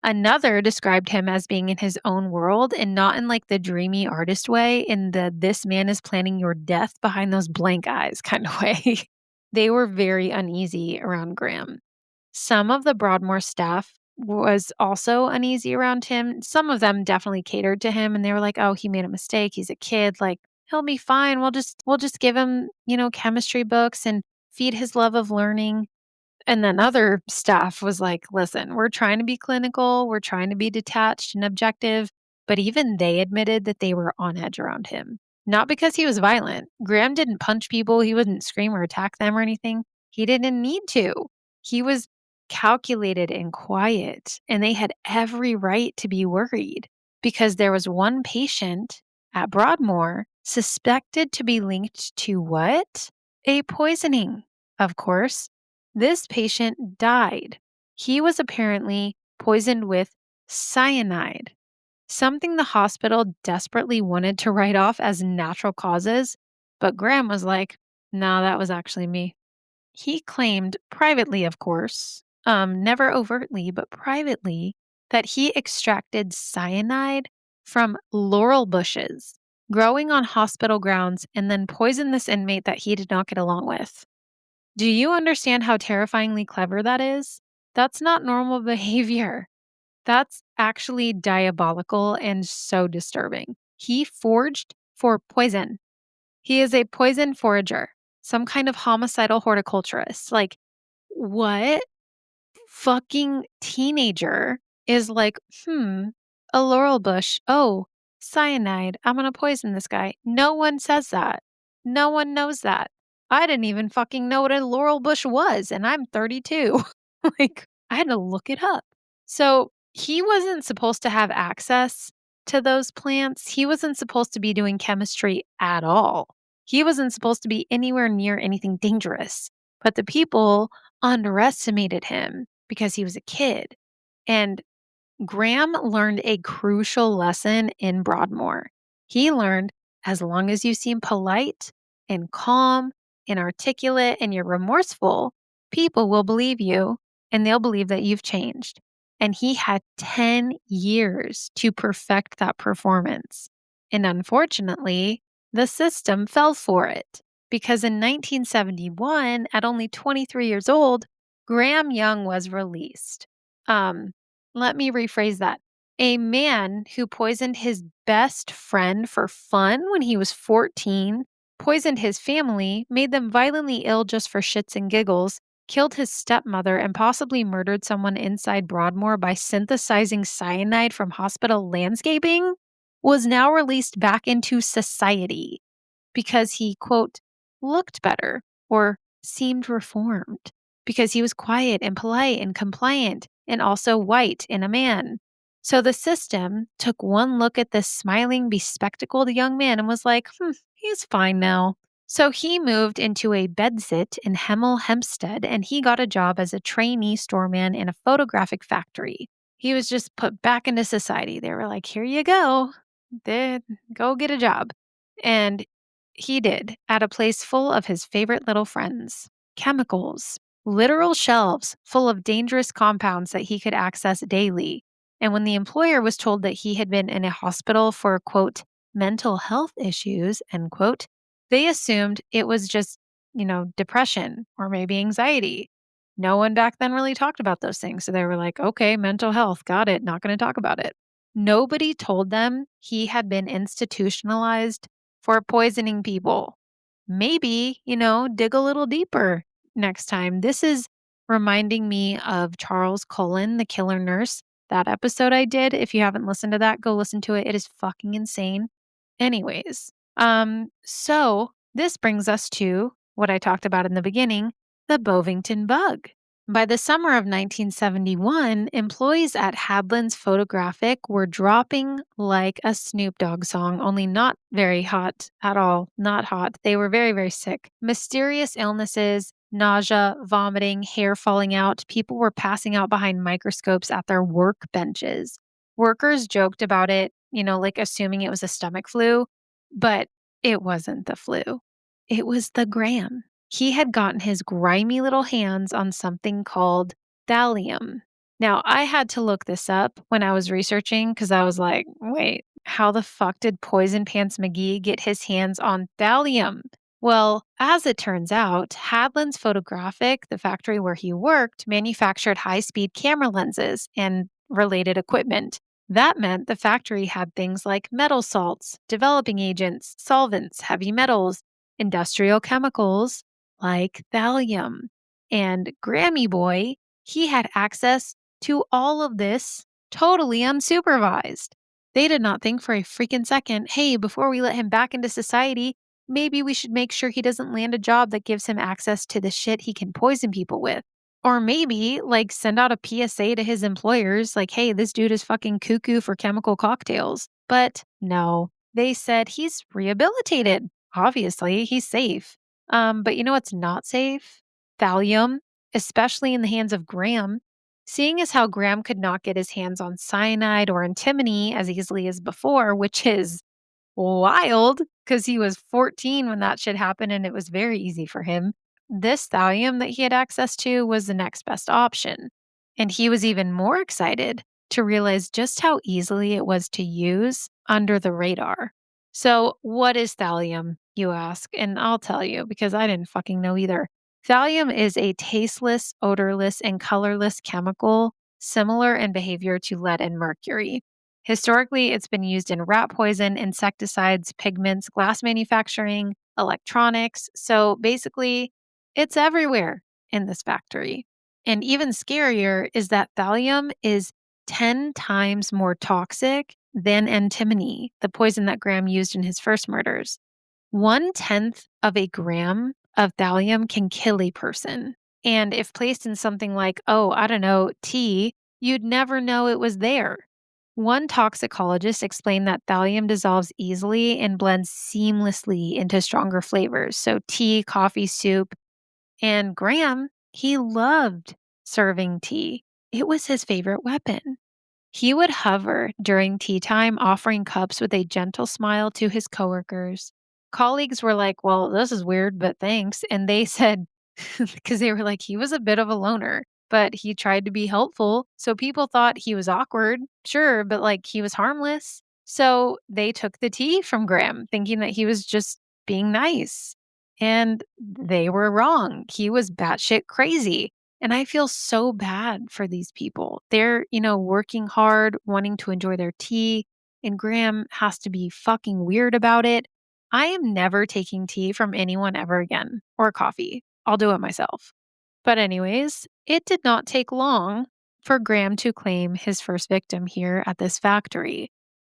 Another described him as being in his own world and not in like the dreamy artist way, in the this man is planning your death behind those blank eyes kind of way. They were very uneasy around Graham. Some of the Broadmoor staff was also uneasy around him. Some of them definitely catered to him and they were like, oh, he made a mistake. He's a kid. Like, he'll be fine. We'll just give him, chemistry books and feed his love of learning. And then other staff was like, listen, we're trying to be clinical, we're trying to be detached and objective, but even they admitted that they were on edge around him. Not because he was violent. Graham didn't punch people. He wouldn't scream or attack them or anything. He didn't need to. He was calculated and quiet, and they had every right to be worried because there was one patient at Broadmoor suspected to be linked to what? A poisoning, of course. This patient died. He was apparently poisoned with cyanide, something the hospital desperately wanted to write off as natural causes, but Graham was like, no, that was actually me. He claimed privately, of course, never overtly, but privately, that he extracted cyanide from laurel bushes growing on hospital grounds and then poisoned this inmate that he did not get along with. Do you understand how terrifyingly clever that is? That's not normal behavior. That's actually diabolical and so disturbing. He foraged for poison. He is a poison forager, some kind of homicidal horticulturist. Like, what fucking teenager is like, a laurel bush. Oh, cyanide. I'm going to poison this guy. No one says that. No one knows that. I didn't even fucking know what a laurel bush was, and I'm 32. Like, I had to look it up. So he wasn't supposed to have access to those plants. He wasn't supposed to be doing chemistry at all. He wasn't supposed to be anywhere near anything dangerous. But the people underestimated him because he was a kid. And Graham learned a crucial lesson in Broadmoor. He learned as long as you seem polite and calm and articulate and you're remorseful, people will believe you and they'll believe that you've changed. And he had 10 years to perfect that performance. And unfortunately, the system fell for it because in 1971, at only 23 years old, Graham Young was released. Let me rephrase that. A man who poisoned his best friend for fun when he was 14, poisoned his family, made them violently ill just for shits and giggles, killed his stepmother, and possibly murdered someone inside Broadmoor by synthesizing cyanide from hospital landscaping, was now released back into society because he, quote, looked better or seemed reformed because he was quiet and polite and compliant and also white and a man. So the system took one look at this smiling, bespectacled young man and was like, he's fine now. So he moved into a bedsit in Hemel Hempstead and he got a job as a trainee storeman in a photographic factory. He was just put back into society. They were like, here you go. Go get a job. And he did, at a place full of his favorite little friends. Chemicals, literal shelves full of dangerous compounds that he could access daily. And when the employer was told that he had been in a hospital for, quote, mental health issues, end quote, they assumed it was just, depression or maybe anxiety. No one back then really talked about those things. So they were like, okay, mental health, got it, not going to talk about it. Nobody told them he had been institutionalized for poisoning people. Maybe, dig a little deeper next time. This is reminding me of Charles Cullen, the killer nurse. That episode I did. If you haven't listened to that, go listen to it. It is fucking insane. Anyways, so this brings us to what I talked about in the beginning, the Bovington bug. By the summer of 1971, employees at Hadland's Photographic were dropping like a Snoop Dogg song, only not very hot at all. Not hot. They were very, very sick. Mysterious illnesses, nausea, vomiting, hair falling out. People were passing out behind microscopes at their work benches. Workers joked about it, like assuming it was a stomach flu, but it wasn't the flu. It was the Graham. He had gotten his grimy little hands on something called thallium. Now, I had to look this up when I was researching because I was like, wait, how the fuck did Poison Pants McGee get his hands on thallium? Well, as it turns out, Hadland's Photographic, the factory where he worked, manufactured high-speed camera lenses and related equipment. That meant the factory had things like metal salts, developing agents, solvents, heavy metals, industrial chemicals, like thallium. And Grammy Boy, he had access to all of this totally unsupervised. They did not think for a freaking second, hey, before we let him back into society, maybe we should make sure he doesn't land a job that gives him access to the shit he can poison people with. Or maybe, like, send out a PSA to his employers, like, hey, this dude is fucking cuckoo for chemical cocktails. But no, they said he's rehabilitated. Obviously, he's safe. But you know what's not safe? Thallium, especially in the hands of Graham. Seeing as how Graham could not get his hands on cyanide or antimony as easily as before, which is wild because he was 14 when that shit happened and it was very easy for him. This thallium that he had access to was the next best option. And he was even more excited to realize just how easily it was to use under the radar. So, what is thallium, you ask? And I'll tell you because I didn't fucking know either. Thallium is a tasteless, odorless, and colorless chemical similar in behavior to lead and mercury. Historically, it's been used in rat poison, insecticides, pigments, glass manufacturing, electronics. So basically, it's everywhere in this factory. And even scarier is that thallium is 10 times more toxic than antimony, the poison that Graham used in his first murders. 1/10 of a gram of thallium can kill a person. And if placed in something like, oh, I don't know, tea, you'd never know it was there. One toxicologist explained that thallium dissolves easily and blends seamlessly into stronger flavors. So, tea, coffee, soup. And Graham, he loved serving tea. It was his favorite weapon. He would hover during tea time, offering cups with a gentle smile to his coworkers. Colleagues were like, well, this is weird, but thanks. And they said, because they were like, he was a bit of a loner, but he tried to be helpful. So people thought he was awkward, sure, but like he was harmless. So they took the tea from Graham, thinking that he was just being nice. And they were wrong. He was batshit crazy. And I feel so bad for these people. They're, working hard, wanting to enjoy their tea, and Graham has to be fucking weird about it. I am never taking tea from anyone ever again or coffee. I'll do it myself. But, anyways, it did not take long for Graham to claim his first victim here at this factory,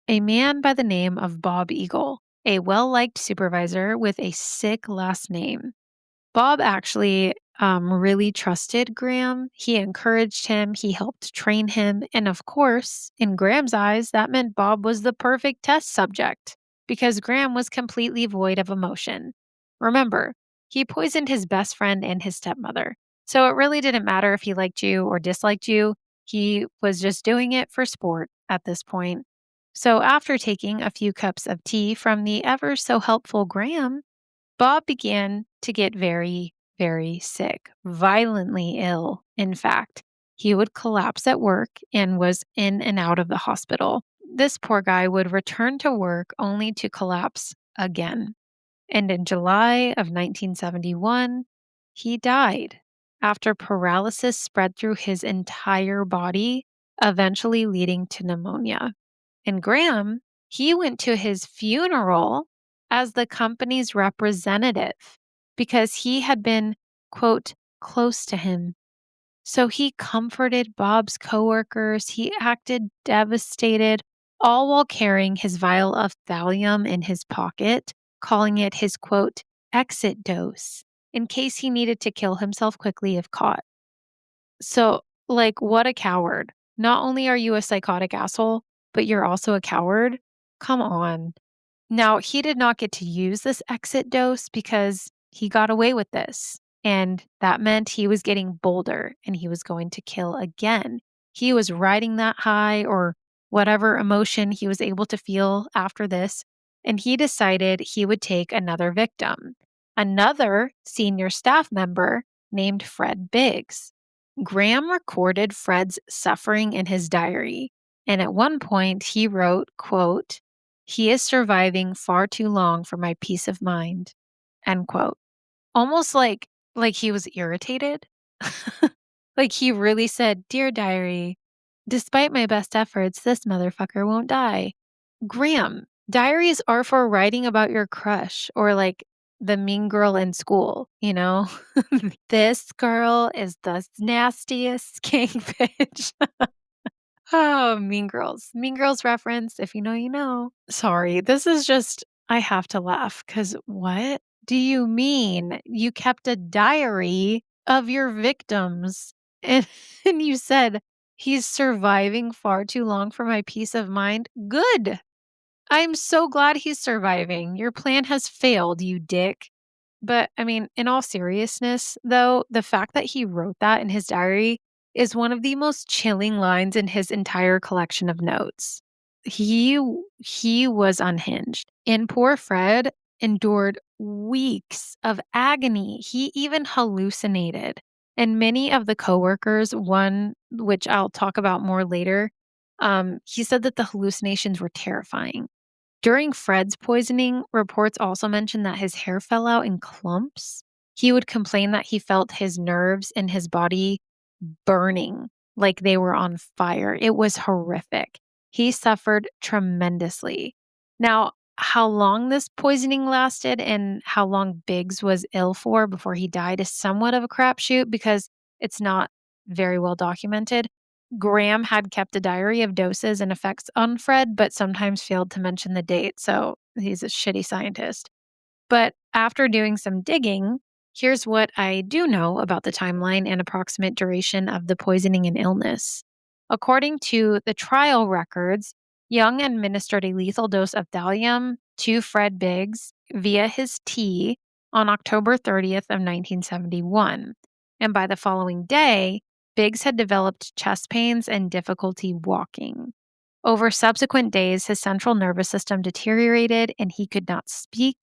a man by the name of Bob Eagle, a well liked supervisor with a sick last name. Bob actually really trusted Graham. He encouraged him, he helped train him. And of course, in Graham's eyes, that meant Bob was the perfect test subject because Graham was completely void of emotion. Remember, he poisoned his best friend and his stepmother. So it really didn't matter if he liked you or disliked you. He was just doing it for sport at this point. So after taking a few cups of tea from the ever so helpful Graham, Bob began to get very, very sick, violently ill. In fact, he would collapse at work and was in and out of the hospital. This poor guy would return to work only to collapse again. And in July of 1971, he died after paralysis spread through his entire body, eventually leading to pneumonia. And Graham, he went to his funeral as the company's representative because he had been, quote, close to him. So he comforted Bob's coworkers. He acted devastated, all while carrying his vial of thallium in his pocket, calling it his, quote, exit dose in case he needed to kill himself quickly if caught. So, like, what a coward. Not only are you a psychotic asshole, but you're also a coward? Come on. Now, he did not get to use this exit dose because he got away with this. And that meant he was getting bolder and he was going to kill again. He was riding that high or whatever emotion he was able to feel after this. And he decided he would take another victim, another senior staff member named Fred Biggs. Graham recorded Fred's suffering in his diary. And at one point he wrote, quote, he is surviving far too long for my peace of mind, end quote. Almost like he was irritated. Like he really said, dear diary, despite my best efforts, this motherfucker won't die. Graham, diaries are for writing about your crush or like the mean girl in school, you know? This girl is the nastiest skank bitch. Oh, Mean Girls. Mean Girls reference. If you know, you know. Sorry. This is just, I have to laugh because what do you mean? You kept a diary of your victims and, and you said he's surviving far too long for my peace of mind. Good. I'm so glad he's surviving. Your plan has failed, you dick. But I mean, in all seriousness, though, the fact that he wrote that in his diary is one of the most chilling lines in his entire collection of notes. He he was unhinged. And poor Fred endured weeks of agony. He even hallucinated. And many of the coworkers, one which I'll talk about more later, he said that the hallucinations were terrifying. During Fred's poisoning, reports also mentioned that his hair fell out in clumps. He would complain that he felt his nerves in his body burning like they were on fire. It was horrific. He suffered tremendously. Now, how long this poisoning lasted and how long Biggs was ill for before he died is somewhat of a crapshoot because it's not very well documented. Graham had kept a diary of doses and effects on Fred, but sometimes failed to mention the date, so he's a shitty scientist. But after doing some digging, here's what I do know about the timeline and approximate duration of the poisoning and illness. According to the trial records, Young administered a lethal dose of thallium to Fred Biggs via his tea on October 30th of 1971. And by the following day, Biggs had developed chest pains and difficulty walking. Over subsequent days, his central nervous system deteriorated and he could not speak.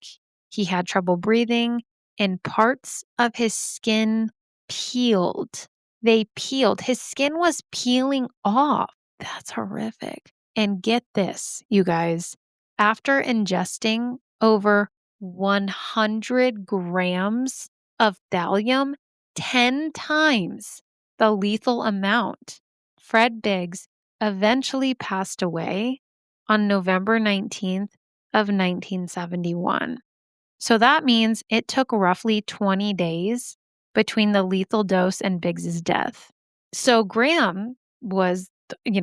He had trouble breathing, and parts of his skin peeled. They peeled. His skin was peeling off. That's horrific. And get this, you guys, after ingesting over 100 grams of thallium, 10 times the lethal amount, Fred Biggs eventually passed away on November 19th of 1971. So that means it took roughly 20 days between the lethal dose and Biggs's death. So Graham was,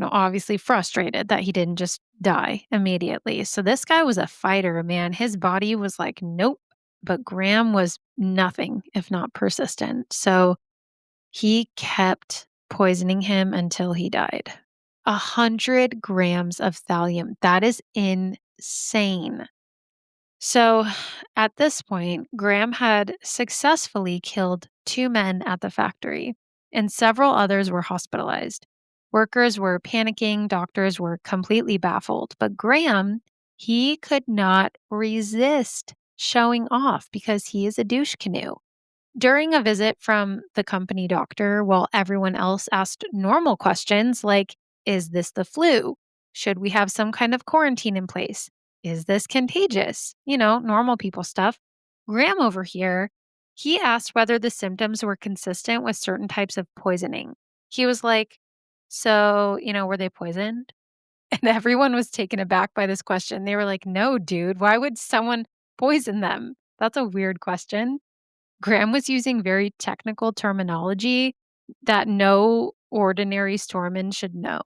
obviously frustrated that he didn't just die immediately. So this guy was a fighter, man. His body was like, nope. But Graham was nothing if not persistent. So he kept poisoning him until he died. 100 grams of thallium. That is insane. So at this point, Graham had successfully killed 2 men at the factory, and several others were hospitalized. Workers were panicking, doctors were completely baffled, but Graham, he could not resist showing off because he is a douche canoe. During a visit from the company doctor, while everyone else asked normal questions like, is this the flu? Should we have some kind of quarantine in place? Is this contagious? Normal people stuff. Graham over here, he asked whether the symptoms were consistent with certain types of poisoning. He was like, so, were they poisoned? And everyone was taken aback by this question. They were like, no, dude, why would someone poison them? That's a weird question. Graham was using very technical terminology that no ordinary storeman should know.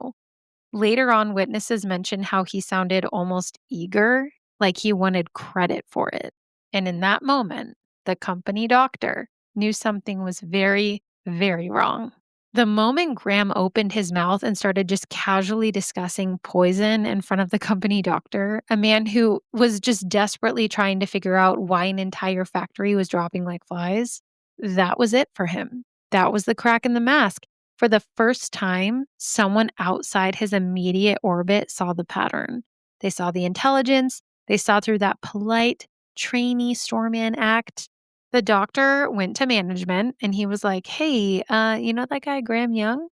Later on, witnesses mentioned how he sounded almost eager, like he wanted credit for it. And in that moment, the company doctor knew something was very, very wrong. The moment Graham opened his mouth and started just casually discussing poison in front of the company doctor, a man who was just desperately trying to figure out why an entire factory was dropping like flies, that was it for him. That was the crack in the mask. For the first time, someone outside his immediate orbit saw the pattern. They saw the intelligence. They saw through that polite, trainee storeman act. The doctor went to management and he was like, hey, you know that guy Graham Young?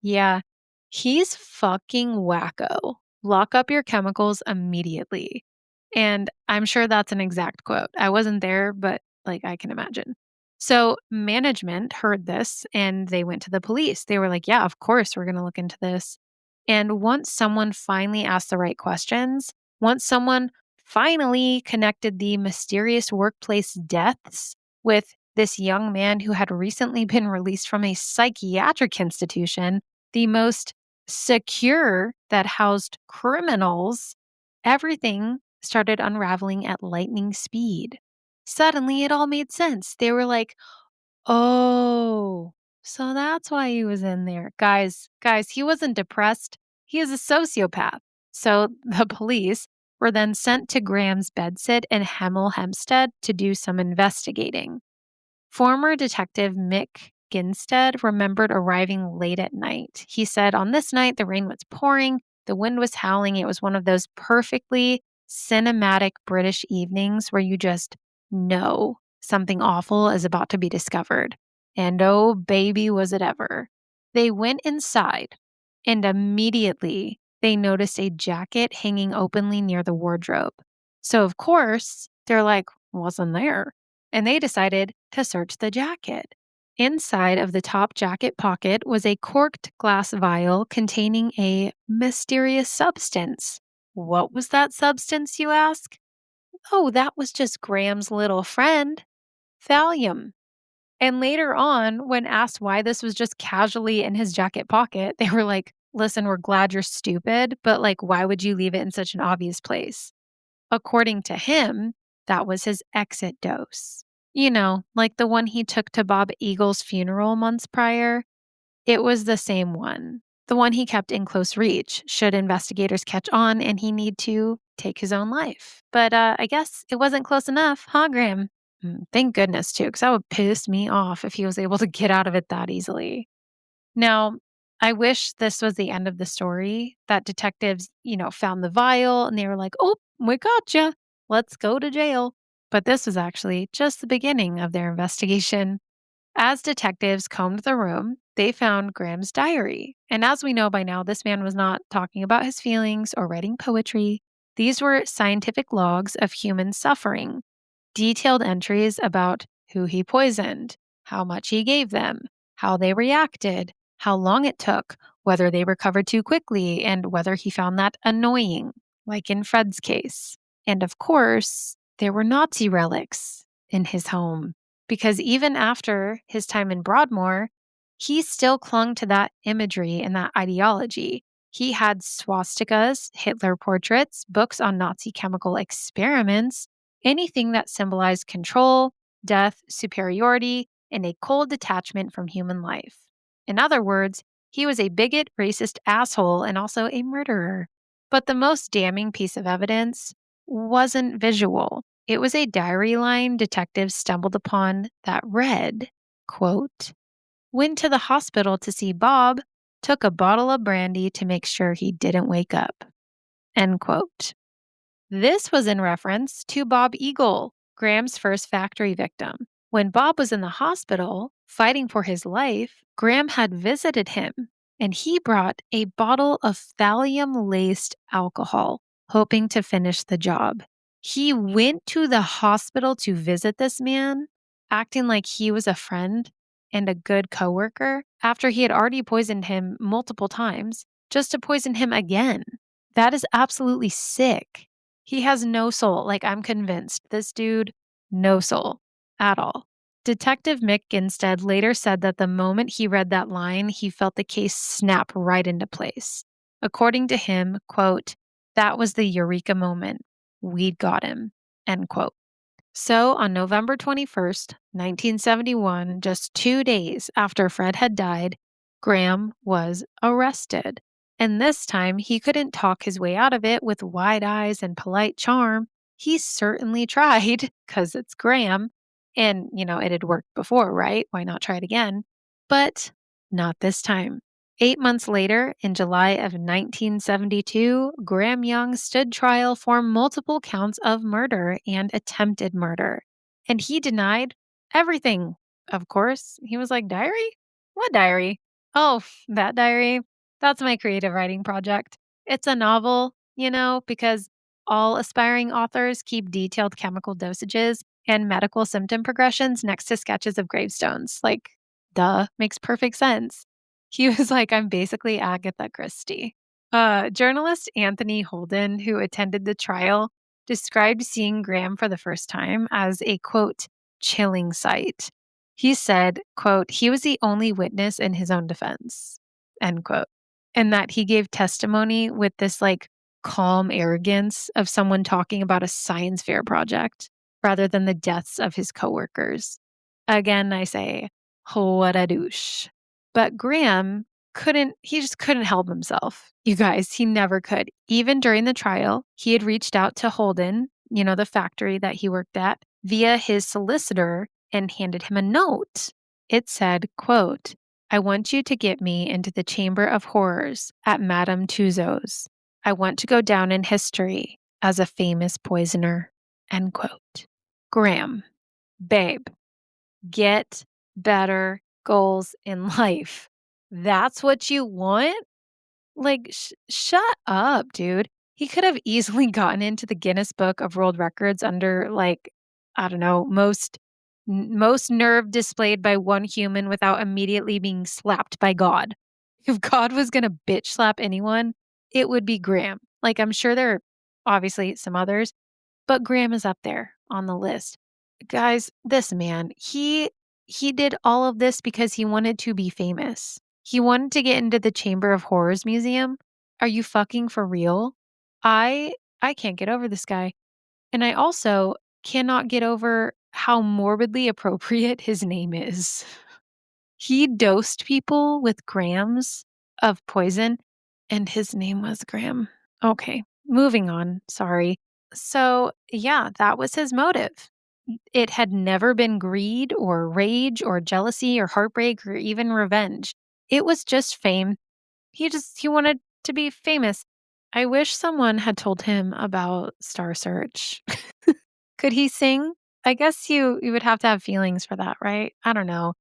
Yeah, he's fucking wacko. Lock up your chemicals immediately. And I'm sure that's an exact quote. I wasn't there, but I can imagine. So management heard this and they went to the police. They were like, yeah, of course, we're going to look into this. And once someone finally asked the right questions, once someone finally connected the mysterious workplace deaths with this young man who had recently been released from a psychiatric institution, the most secure that housed criminals, everything started unraveling at lightning speed. Suddenly, it all made sense. They were like, oh, so that's why he was in there. Guys, he wasn't depressed. He is a sociopath. So the police were then sent to Graham's bedsit in Hemel Hempstead to do some investigating. Former detective Mick Ginstead remembered arriving late at night. He said, on this night, the rain was pouring, the wind was howling. It was one of those perfectly cinematic British evenings where you just know something awful is about to be discovered. And oh, baby, was it ever. They went inside, and immediately they noticed a jacket hanging openly near the wardrobe. So, of course, they're like, wasn't there? And they decided to search the jacket. Inside of the top jacket pocket was a corked glass vial containing a mysterious substance. What was that substance, you ask? Oh, that was just Graham's little friend, thallium. And later on, when asked why this was just casually in his jacket pocket, they were like, listen, we're glad you're stupid, but like, why would you leave it in such an obvious place? According to him, that was his exit dose. You know, like the one he took to Bob Eagle's funeral months prior. It was the same one. The one he kept in close reach should investigators catch on and he need to take his own life. But I guess it wasn't close enough, huh, Graham? Thank goodness, too, because that would piss me off if he was able to get out of it that easily. Now, I wish this was the end of the story, that detectives, found the vial and they were like, oh, we gotcha. Let's go to jail. But this was actually just the beginning of their investigation. As detectives combed the room, they found Graham's diary. And as we know by now, this man was not talking about his feelings or writing poetry. These were scientific logs of human suffering, detailed entries about who he poisoned, how much he gave them, how they reacted, how long it took, whether they recovered too quickly, and whether he found that annoying, like in Fred's case. And of course, there were Nazi relics in his home, because even after his time in Broadmoor, he still clung to that imagery and that ideology. He had swastikas, Hitler portraits, books on Nazi chemical experiments, anything that symbolized control, death, superiority, and a cold detachment from human life. In other words, he was a bigot, racist asshole, and also a murderer. But the most damning piece of evidence wasn't visual. It was a diary line detectives stumbled upon that read, quote, went to the hospital to see Bob, took a bottle of brandy to make sure he didn't wake up, end quote. This was in reference to Bob Eagle, Graham's first factory victim. When Bob was in the hospital fighting for his life, Graham had visited him and he brought a bottle of thallium laced alcohol, hoping to finish the job. He went to the hospital to visit this man, acting like he was a friend and a good coworker after he had already poisoned him multiple times, just to poison him again. That is absolutely sick. He has no soul. Like, I'm convinced this dude, no soul at all. Detective Mick Ginstead later said that the moment he read that line, he felt the case snap right into place. According to him, quote, that was the eureka moment. We'd got him, end quote. So on November 21st, 1971, just 2 days after Fred had died, Graham was arrested. And this time, he couldn't talk his way out of it with wide eyes and polite charm. He certainly tried, because it's Graham. And, it had worked before, right? Why not try it again? But not this time. 8 months later, in July of 1972, Graham Young stood trial for multiple counts of murder and attempted murder. And he denied everything. Of course, he was like, diary? What diary? Oh, that diary. That's my creative writing project. It's a novel, because all aspiring authors keep detailed chemical dosages and medical symptom progressions next to sketches of gravestones. Like, duh, makes perfect sense. He was like, I'm basically Agatha Christie. Journalist Anthony Holden, who attended the trial, described seeing Graham for the first time as a, quote, chilling sight. He said, quote, he was the only witness in his own defense, end quote. and that he gave testimony with this like calm arrogance of someone talking about a science fair project rather than the deaths of his coworkers. Again, I say, what a douche. But Graham he just couldn't help himself. You guys, he never could. Even during the trial, he had reached out to Holden, the factory that he worked at, via his solicitor and handed him a note. It said, quote, I want you to get me into the Chamber of Horrors at Madame Tussauds. I want to go down in history as a famous poisoner. End quote. Graham, babe, get better goals in life. That's what you want? Like, shut up, dude. He could have easily gotten into the Guinness Book of World Records under, like, I don't know, most nerve displayed by one human without immediately being slapped by God. If God was going to bitch slap anyone, it would be Graham. Like, I'm sure there are obviously some others, but Graham is up there on the list. Guys, this man, he did all of this because he wanted to be famous. He wanted to get into the Chamber of Horrors museum. Are you fucking for real? I I can't get over this guy. And I also cannot get over how morbidly appropriate his name is. He dosed people with grams of poison, and his name was Graham. Okay, moving on. Sorry. So, yeah, that was his motive. It had never been greed or rage or jealousy or heartbreak or even revenge. It was just fame. He wanted to be famous. I wish someone had told him about Star Search. Could he sing? I guess you would have to have feelings for that, right? I don't know.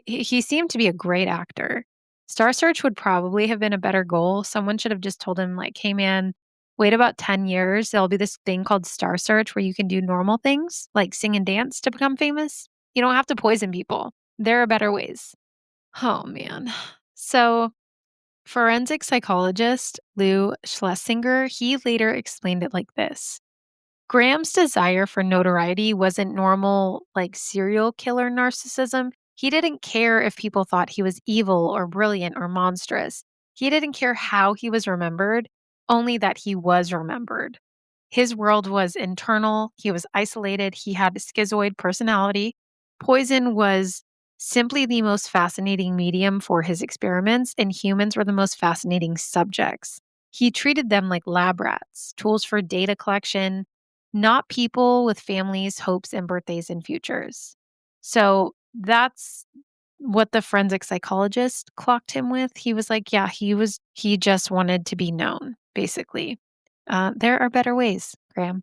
He seemed to be a great actor. Star Search would probably have been a better goal. Someone should have just told him, like, hey, man, wait about 10 years. There'll be this thing called Star Search where you can do normal things like sing and dance to become famous. You don't have to poison people. There are better ways. Oh, man. So, forensic psychologist Lou Schlesinger, he later explained it like this. Graham's desire for notoriety wasn't normal, like serial killer narcissism. He didn't care if people thought he was evil or brilliant or monstrous. He didn't care how he was remembered, only that he was remembered. His world was internal, he was isolated, he had a schizoid personality. Poison was simply the most fascinating medium for his experiments, and humans were the most fascinating subjects. He treated them like lab rats, tools for data collection, not people with families, hopes, and birthdays and futures. So that's what the forensic psychologist clocked him with. He was like, yeah, he just wanted to be known, basically. There are better ways, Graham.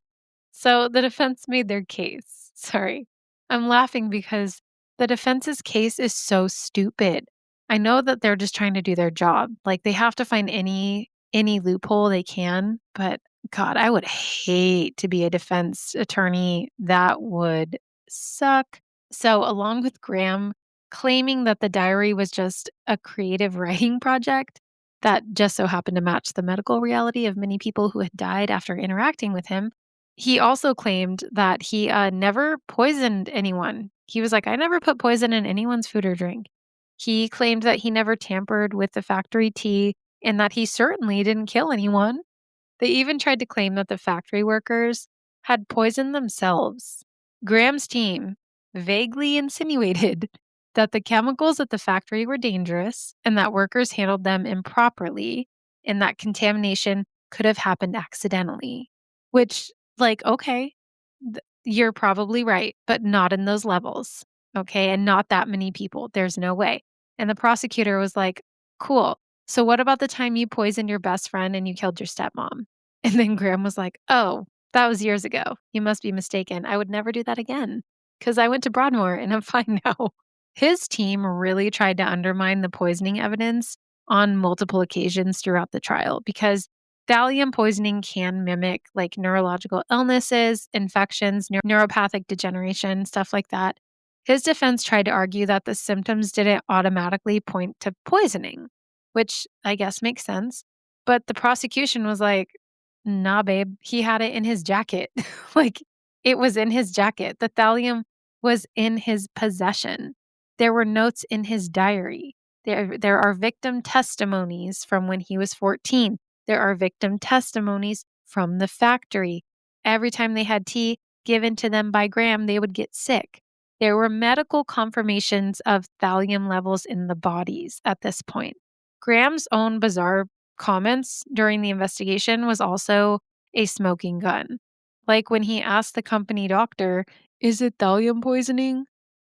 So the defense made their case. Sorry. I'm laughing because the defense's case is so stupid. I know that they're just trying to do their job. Like they have to find any loophole they can, but God, I would hate to be a defense attorney. That would suck. So along with Graham claiming that the diary was just a creative writing project that just so happened to match the medical reality of many people who had died after interacting with him, he also claimed that he never poisoned anyone. He was like, I never put poison in anyone's food or drink. He claimed that he never tampered with the factory tea and that he certainly didn't kill anyone. They even tried to claim that the factory workers had poisoned themselves. Graham's team vaguely insinuated that the chemicals at the factory were dangerous and that workers handled them improperly and that contamination could have happened accidentally. Which, like, okay, you're probably right, but not in those levels. Okay. And not that many people. There's no way. And the prosecutor was like, cool. So what about the time you poisoned your best friend and you killed your stepmom? And then Graham was like, oh, that was years ago. You must be mistaken. I would never do that again because I went to Broadmoor and I'm fine now. His team really tried to undermine the poisoning evidence on multiple occasions throughout the trial because thallium poisoning can mimic like neurological illnesses, infections, neuropathic degeneration, stuff like that. His defense tried to argue that the symptoms didn't automatically point to poisoning, which I guess makes sense. But the prosecution was like, nah, babe, he had it in his jacket. Like it was in his jacket. The thallium was in his possession. There were notes in his diary. There are victim testimonies from when he was 14. There are victim testimonies from the factory. Every time they had tea given to them by Graham, they would get sick. There were medical confirmations of thallium levels in the bodies at this point. Graham's own bizarre comments during the investigation was also a smoking gun. Like when he asked the company doctor, "Is it thallium poisoning?"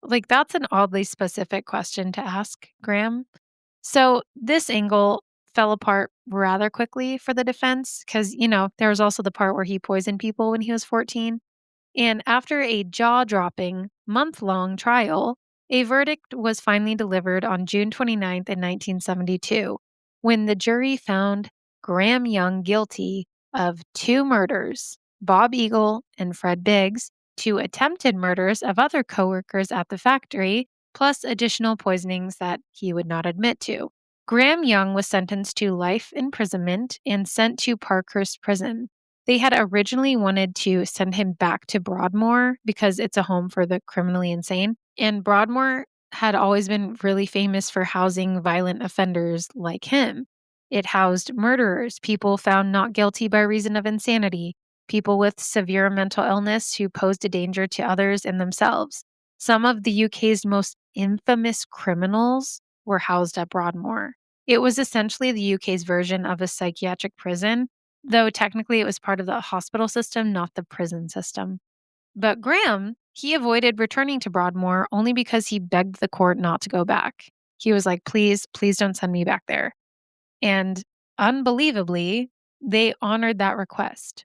Like, that's an oddly specific question to ask Graham. So this angle fell apart rather quickly for the defense because, there was also the part where he poisoned people when he was 14. And after a jaw dropping, month long trial, a verdict was finally delivered on June 29th in 1972 when the jury found Graham Young guilty of two murders, Bob Eagle and Fred Biggs, two attempted murders of other coworkers at the factory, plus additional poisonings that he would not admit to. Graham Young was sentenced to life imprisonment and sent to Parkhurst Prison. They had originally wanted to send him back to Broadmoor because it's a home for the criminally insane. And Broadmoor had always been really famous for housing violent offenders like him. It housed murderers, people found not guilty by reason of insanity, people with severe mental illness who posed a danger to others and themselves. Some of the UK's most infamous criminals were housed at Broadmoor. It was essentially the UK's version of a psychiatric prison, though technically it was part of the hospital system, not the prison system. But Graham, he avoided returning to Broadmoor only because he begged the court not to go back. He was like, please, please don't send me back there. And unbelievably, they honored that request.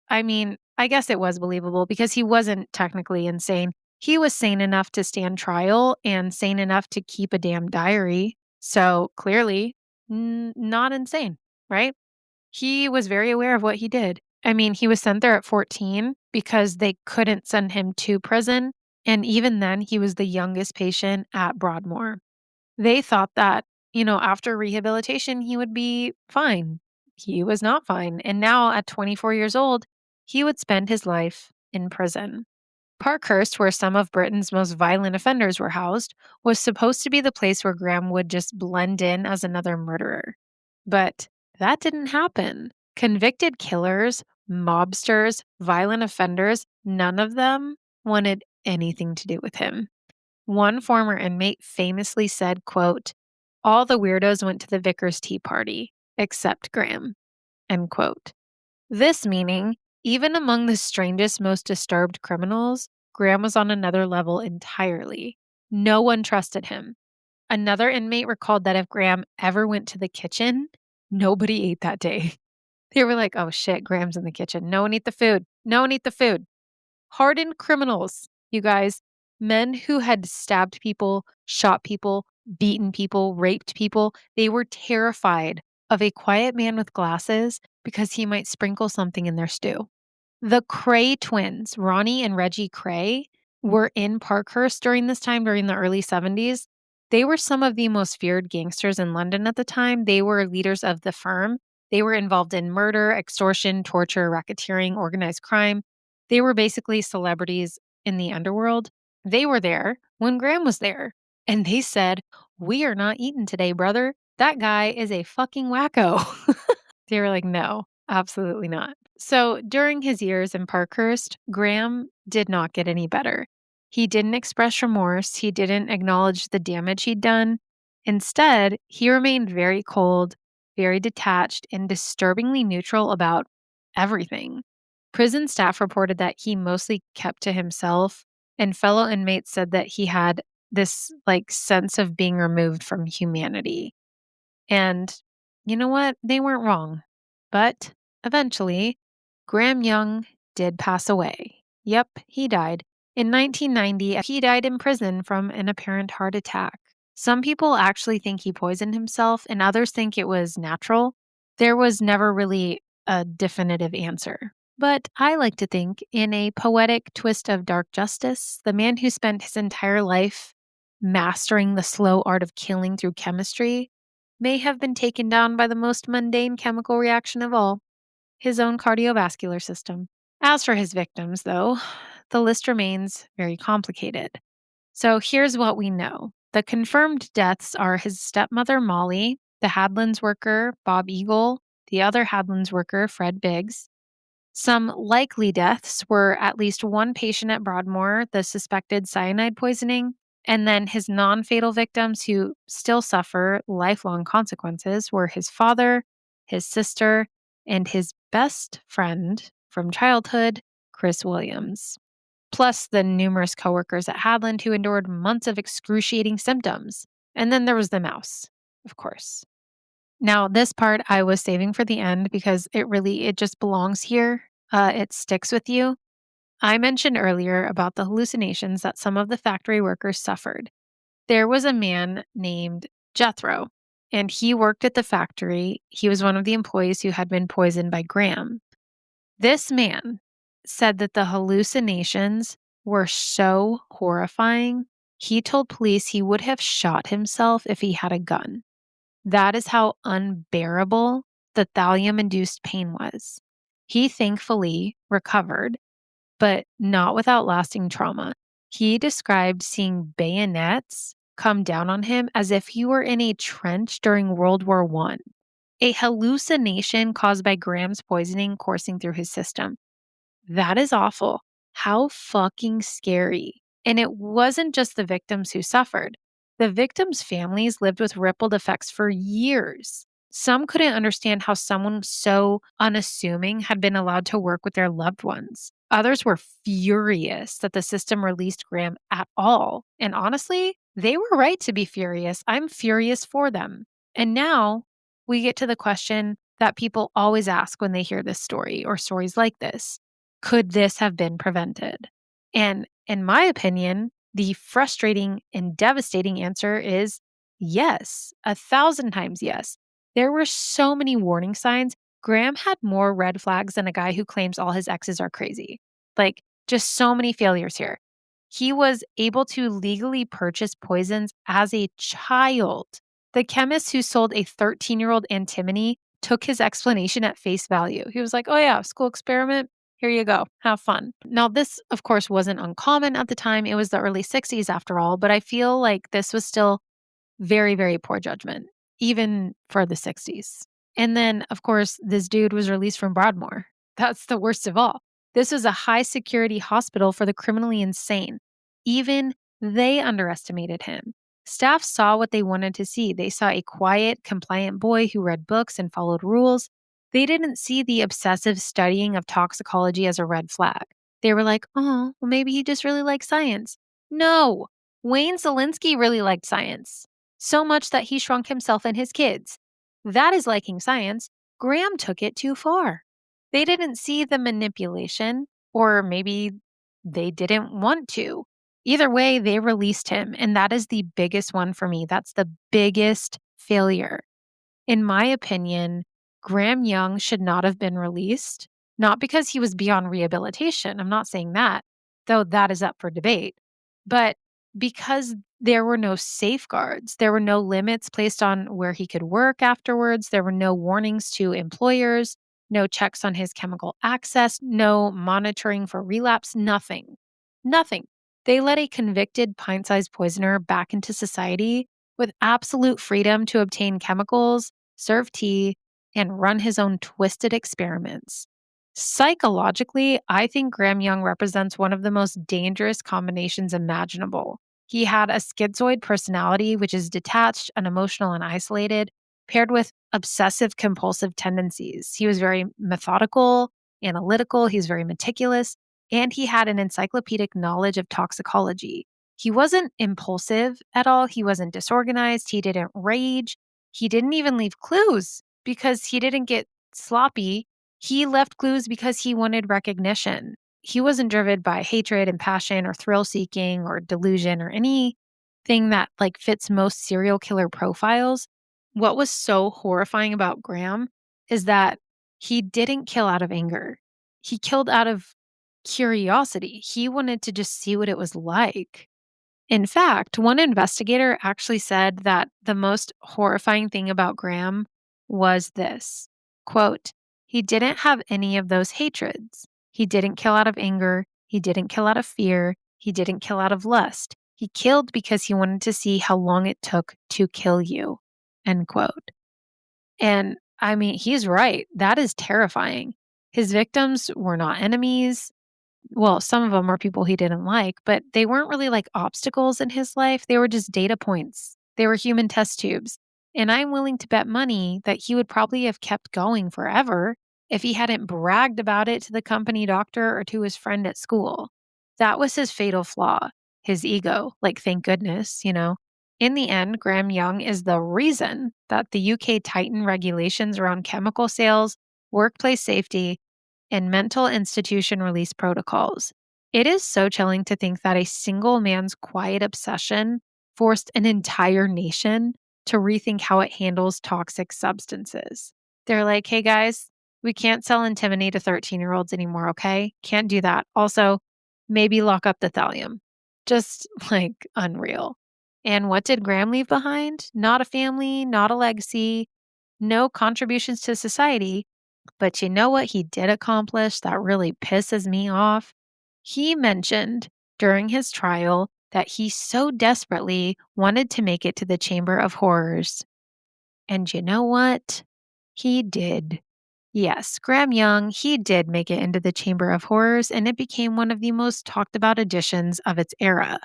I mean, I guess it was believable because he wasn't technically insane. He was sane enough to stand trial and sane enough to keep a damn diary. So clearly, not insane, right? He was very aware of what he did. I mean, he was sent there at 14 because they couldn't send him to prison. And even then, he was the youngest patient at Broadmoor. They thought that, after rehabilitation, he would be fine. He was not fine. And now at 24 years old, he would spend his life in prison. Parkhurst, where some of Britain's most violent offenders were housed, was supposed to be the place where Graham would just blend in as another murderer. But that didn't happen. Convicted killers, mobsters, violent offenders, none of them wanted anything to do with him. One former inmate famously said, quote, "All the weirdos went to the vicar's tea party, except Graham," end quote. This meaning, even among the strangest, most disturbed criminals, Graham was on another level entirely. No one trusted him. Another inmate recalled that if Graham ever went to the kitchen, nobody ate that day. They were like, oh shit, Graham's in the kitchen. No one eat the food. No one eat the food. Hardened criminals, you guys. Men who had stabbed people, shot people, beaten people, raped people. They were terrified of a quiet man with glasses because he might sprinkle something in their stew. The Cray twins, Ronnie and Reggie Cray, were in Parkhurst during this time, during the early 70s. They were some of the most feared gangsters in London at the time. They were leaders of the firm. They were involved in murder, extortion, torture, racketeering, organized crime. They were basically celebrities in the underworld. They were there when Graham was there. And they said, "We are not eating today, brother. That guy is a fucking wacko." They were like, no, absolutely not. So during his years in Parkhurst, Graham did not get any better. He didn't express remorse. He didn't acknowledge the damage he'd done. Instead, he remained very cold, very detached, and disturbingly neutral about everything. Prison staff reported that he mostly kept to himself, and fellow inmates said that he had this sense of being removed from humanity. And you know what? They weren't wrong. But eventually, Graham Young did pass away. Yep, he died. In 1990, he died in prison from an apparent heart attack. Some people actually think he poisoned himself, and others think it was natural. There was never really a definitive answer. But I like to think, in a poetic twist of dark justice, the man who spent his entire life mastering the slow art of killing through chemistry may have been taken down by the most mundane chemical reaction of all, his own cardiovascular system. As for his victims, though, the list remains very complicated. So here's what we know. The confirmed deaths are his stepmother, Molly, the Hadlands worker, Bob Eagle, the other Hadlands worker, Fred Biggs. Some likely deaths were at least one patient at Broadmoor, the suspected cyanide poisoning, and then his non-fatal victims who still suffer lifelong consequences were his father, his sister, and his best friend from childhood, Chris Williams. Plus the numerous coworkers at Hadland who endured months of excruciating symptoms. And then there was the mouse, of course. Now, this part I was saving for the end because it just belongs here. It sticks with you. I mentioned earlier about the hallucinations that some of the factory workers suffered. There was a man named Jethro, and he worked at the factory. He was one of the employees who had been poisoned by Graham. This man said that the hallucinations were so horrifying, he told police he would have shot himself if he had a gun. That is how unbearable the thallium-induced pain was. He thankfully recovered, but not without lasting trauma. He described seeing bayonets come down on him as if he were in a trench during World War I. A hallucination caused by Graham's poisoning coursing through his system. That is awful. How fucking scary. And it wasn't just the victims who suffered. The victims' families lived with rippled effects for years. Some couldn't understand how someone so unassuming had been allowed to work with their loved ones. Others were furious that the system released Graham at all. And honestly, they were right to be furious. I'm furious for them. And now we get to the question that people always ask when they hear this story or stories like this. Could this have been prevented? And in my opinion, the frustrating and devastating answer is yes, 1,000 times yes. There were so many warning signs. Graham had more red flags than a guy who claims all his exes are crazy. Like, just so many failures here. He was able to legally purchase poisons as a child. The chemist who sold a 13-year-old antimony took his explanation at face value. He was like, oh yeah, school experiment. Here you go. Have fun. Now, this, of course, wasn't uncommon at the time. It was the early 60s after all, but I feel like this was still very, very poor judgment, even for the 60s. And then, of course, this dude was released from Broadmoor. That's the worst of all. This was a high security hospital for the criminally insane. Even they underestimated him. Staff saw what they wanted to see. They saw a quiet, compliant boy who read books and followed rules. They didn't see the obsessive studying of toxicology as a red flag. They were like, oh, well, maybe he just really likes science. No, Wayne Zelinsky really liked science. So much that he shrunk himself and his kids. That is liking science. Graham took it too far. They didn't see the manipulation, or maybe they didn't want to. Either way, they released him, and that is the biggest one for me. That's the biggest failure. In my opinion, Graham Young should not have been released, not because he was beyond rehabilitation. I'm not saying that, though that is up for debate, but because there were no safeguards. There were no limits placed on where he could work afterwards. There were no warnings to employers, no checks on his chemical access, no monitoring for relapse, nothing. Nothing. They let a convicted pint-sized poisoner back into society with absolute freedom to obtain chemicals, serve tea, and run his own twisted experiments. Psychologically, I think Graham Young represents one of the most dangerous combinations imaginable. He had a schizoid personality, which is detached, unemotional, and isolated, paired with obsessive compulsive tendencies. He was very methodical, analytical, he was very meticulous, and he had an encyclopedic knowledge of toxicology. He wasn't impulsive at all. He wasn't disorganized. He didn't rage. He didn't even leave clues because he didn't get sloppy. He left clues because he wanted recognition. He wasn't driven by hatred and passion or thrill seeking or delusion or anything that fits most serial killer profiles. What was so horrifying about Graham is that he didn't kill out of anger. He killed out of curiosity. He wanted to just see what it was like. In fact, one investigator actually said that the most horrifying thing about Graham was this, quote, he didn't have any of those hatreds. He didn't kill out of anger. He didn't kill out of fear. He didn't kill out of lust. He killed because he wanted to see how long it took to kill you, end quote. And I mean, he's right. That is terrifying. His victims were not enemies. Well, some of them were people he didn't like, but they weren't really like obstacles in his life. They were just data points. They were human test tubes. And I'm willing to bet money that he would probably have kept going forever if he hadn't bragged about it to the company doctor or to his friend at school. That was his fatal flaw, his ego. Like, thank goodness, In the end, Graham Young is the reason that the UK tightened regulations around chemical sales, workplace safety, and mental institution release protocols. It is so chilling to think that a single man's quiet obsession forced an entire nation to rethink how it handles toxic substances. They're like, hey guys, we can't sell antimony to 13-year-olds anymore, okay? Can't do that. Also, maybe lock up the thallium. Just like unreal. And what did Graham leave behind? Not a family, not a legacy, no contributions to society. But you know what he did accomplish that really pisses me off? He mentioned during his trial that he so desperately wanted to make it to the Chamber of Horrors. And you know what? He did. Yes, Graham Young, he did make it into the Chamber of Horrors, and it became one of the most talked about additions of its era.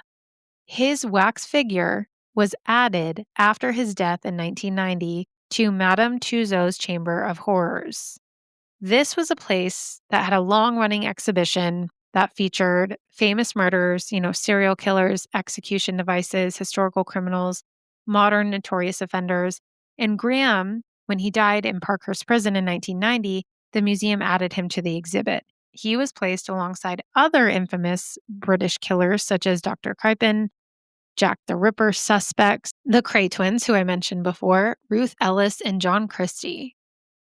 His wax figure was added after his death in 1990 to Madame Tussauds Chamber of Horrors. This was a place that had a long-running exhibition that featured famous murderers, serial killers, execution devices, historical criminals, modern notorious offenders. And Graham, when he died in Parkhurst Prison in 1990, the museum added him to the exhibit. He was placed alongside other infamous British killers such as Dr. Crippen, Jack the Ripper suspects, the Cray twins, who I mentioned before, Ruth Ellis, and John Christie.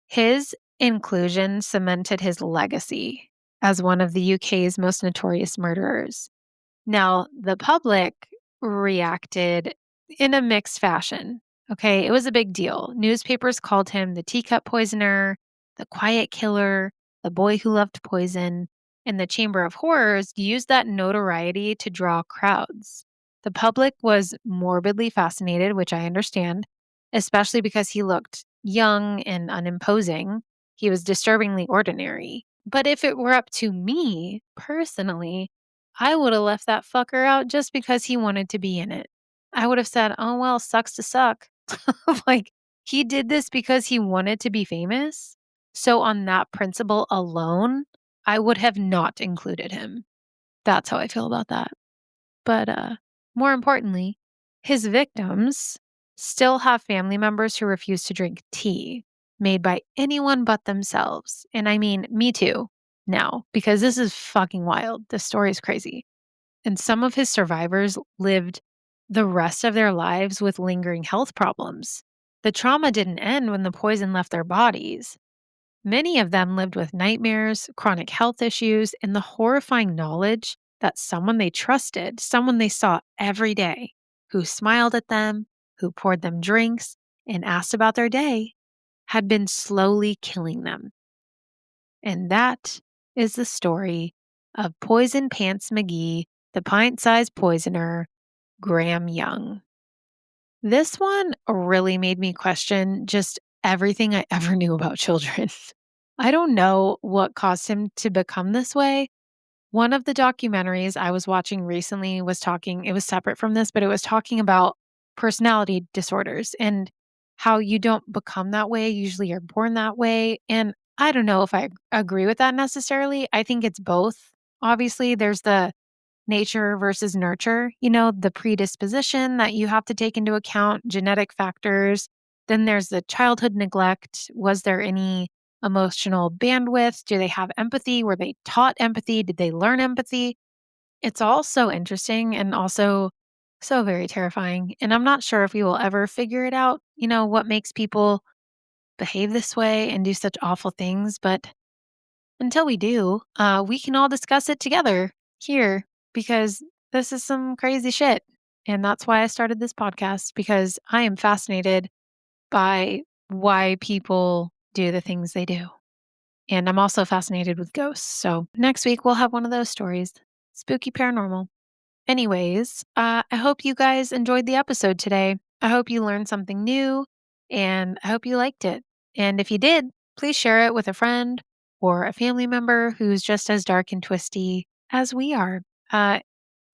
His inclusion cemented his legacy as one of the UK's most notorious murderers. Now, the public reacted in a mixed fashion. Okay, it was a big deal. Newspapers called him the Teacup Poisoner, the Quiet Killer, the Boy Who Loved Poison, and the Chamber of Horrors used that notoriety to draw crowds. The public was morbidly fascinated, which I understand, especially because he looked young and unimposing. He was disturbingly ordinary. But if it were up to me, personally, I would have left that fucker out just because he wanted to be in it. I would have said, oh, well, sucks to suck. Like, he did this because he wanted to be famous. So, on that principle alone, I would have not included him. That's how I feel about that. But more importantly, his victims still have family members who refuse to drink tea made by anyone but themselves. And I mean, me too, now, because this is fucking wild. This story is crazy. And some of his survivors lived the rest of their lives with lingering health problems. The trauma didn't end when the poison left their bodies. Many of them lived with nightmares, chronic health issues, and the horrifying knowledge that someone they trusted, someone they saw every day, who smiled at them, who poured them drinks, and asked about their day, had been slowly killing them. And that is the story of Poison Pants McGee, the pint-sized poisoner, Graham Young. This one really made me question just everything I ever knew about children. I don't know what caused him to become this way. One of the documentaries I was watching recently was it was separate from this, but it was talking about personality disorders and how you don't become that way. Usually you're born that way. And I don't know if I agree with that necessarily. I think it's both. Obviously, there's the nature versus nurture, the predisposition that you have to take into account, genetic factors. Then there's the childhood neglect. Was there any emotional bandwidth? Do they have empathy? Were they taught empathy? Did they learn empathy? It's all so interesting and also so very terrifying. And I'm not sure if we will ever figure it out, what makes people behave this way and do such awful things. But until we do, we can all discuss it together here because this is some crazy shit. And that's why I started this podcast, because I am fascinated by why people do the things they do. And I'm also fascinated with ghosts. So next week, we'll have one of those stories. Spooky paranormal. Anyways, I hope you guys enjoyed the episode today. I hope you learned something new and I hope you liked it. And if you did, please share it with a friend or a family member who's just as dark and twisty as we are. Uh,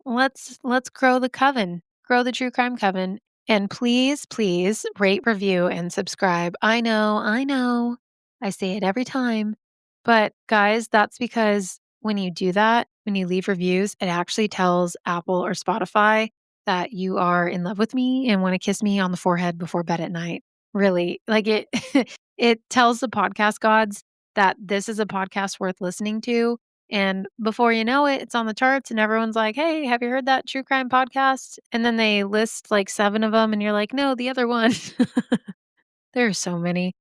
let's grow the coven, grow the true crime coven, and please rate, review, and subscribe. I know, I say it every time, but guys, that's because when you do that, when you leave reviews, it actually tells Apple or Spotify that you are in love with me and want to kiss me on the forehead before bed at night. Really, like it, it tells the podcast gods that this is a podcast worth listening to, and before you know it, it's on the charts and everyone's like, "Hey, have you heard that true crime podcast?" And then they list like 7 of them and you're like, "No, the other one." There are so many,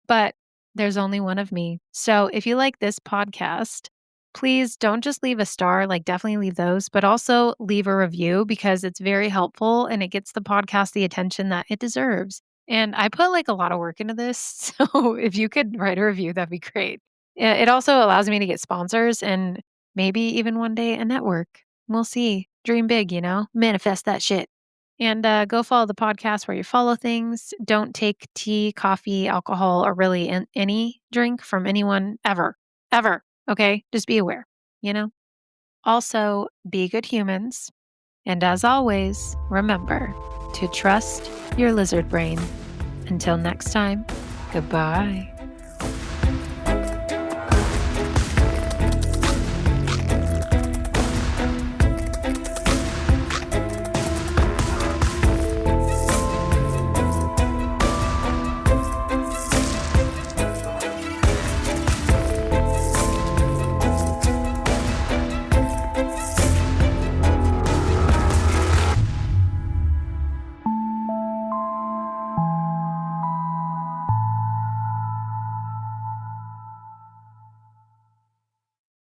but there's only one of me. So if you like this podcast, please don't just leave a star, like definitely leave those, but also leave a review because it's very helpful and it gets the podcast the attention that it deserves. And I put like a lot of work into this. So if you could write a review, that'd be great. It also allows me to get sponsors and maybe even one day a network. We'll see. Dream big, manifest that shit. And go follow the podcast where you follow things. Don't take tea, coffee, alcohol, or really any drink from anyone ever, ever. Okay. Just be aware, you know? Also, be good humans. And as always, remember to trust your lizard brain. Until next time, goodbye.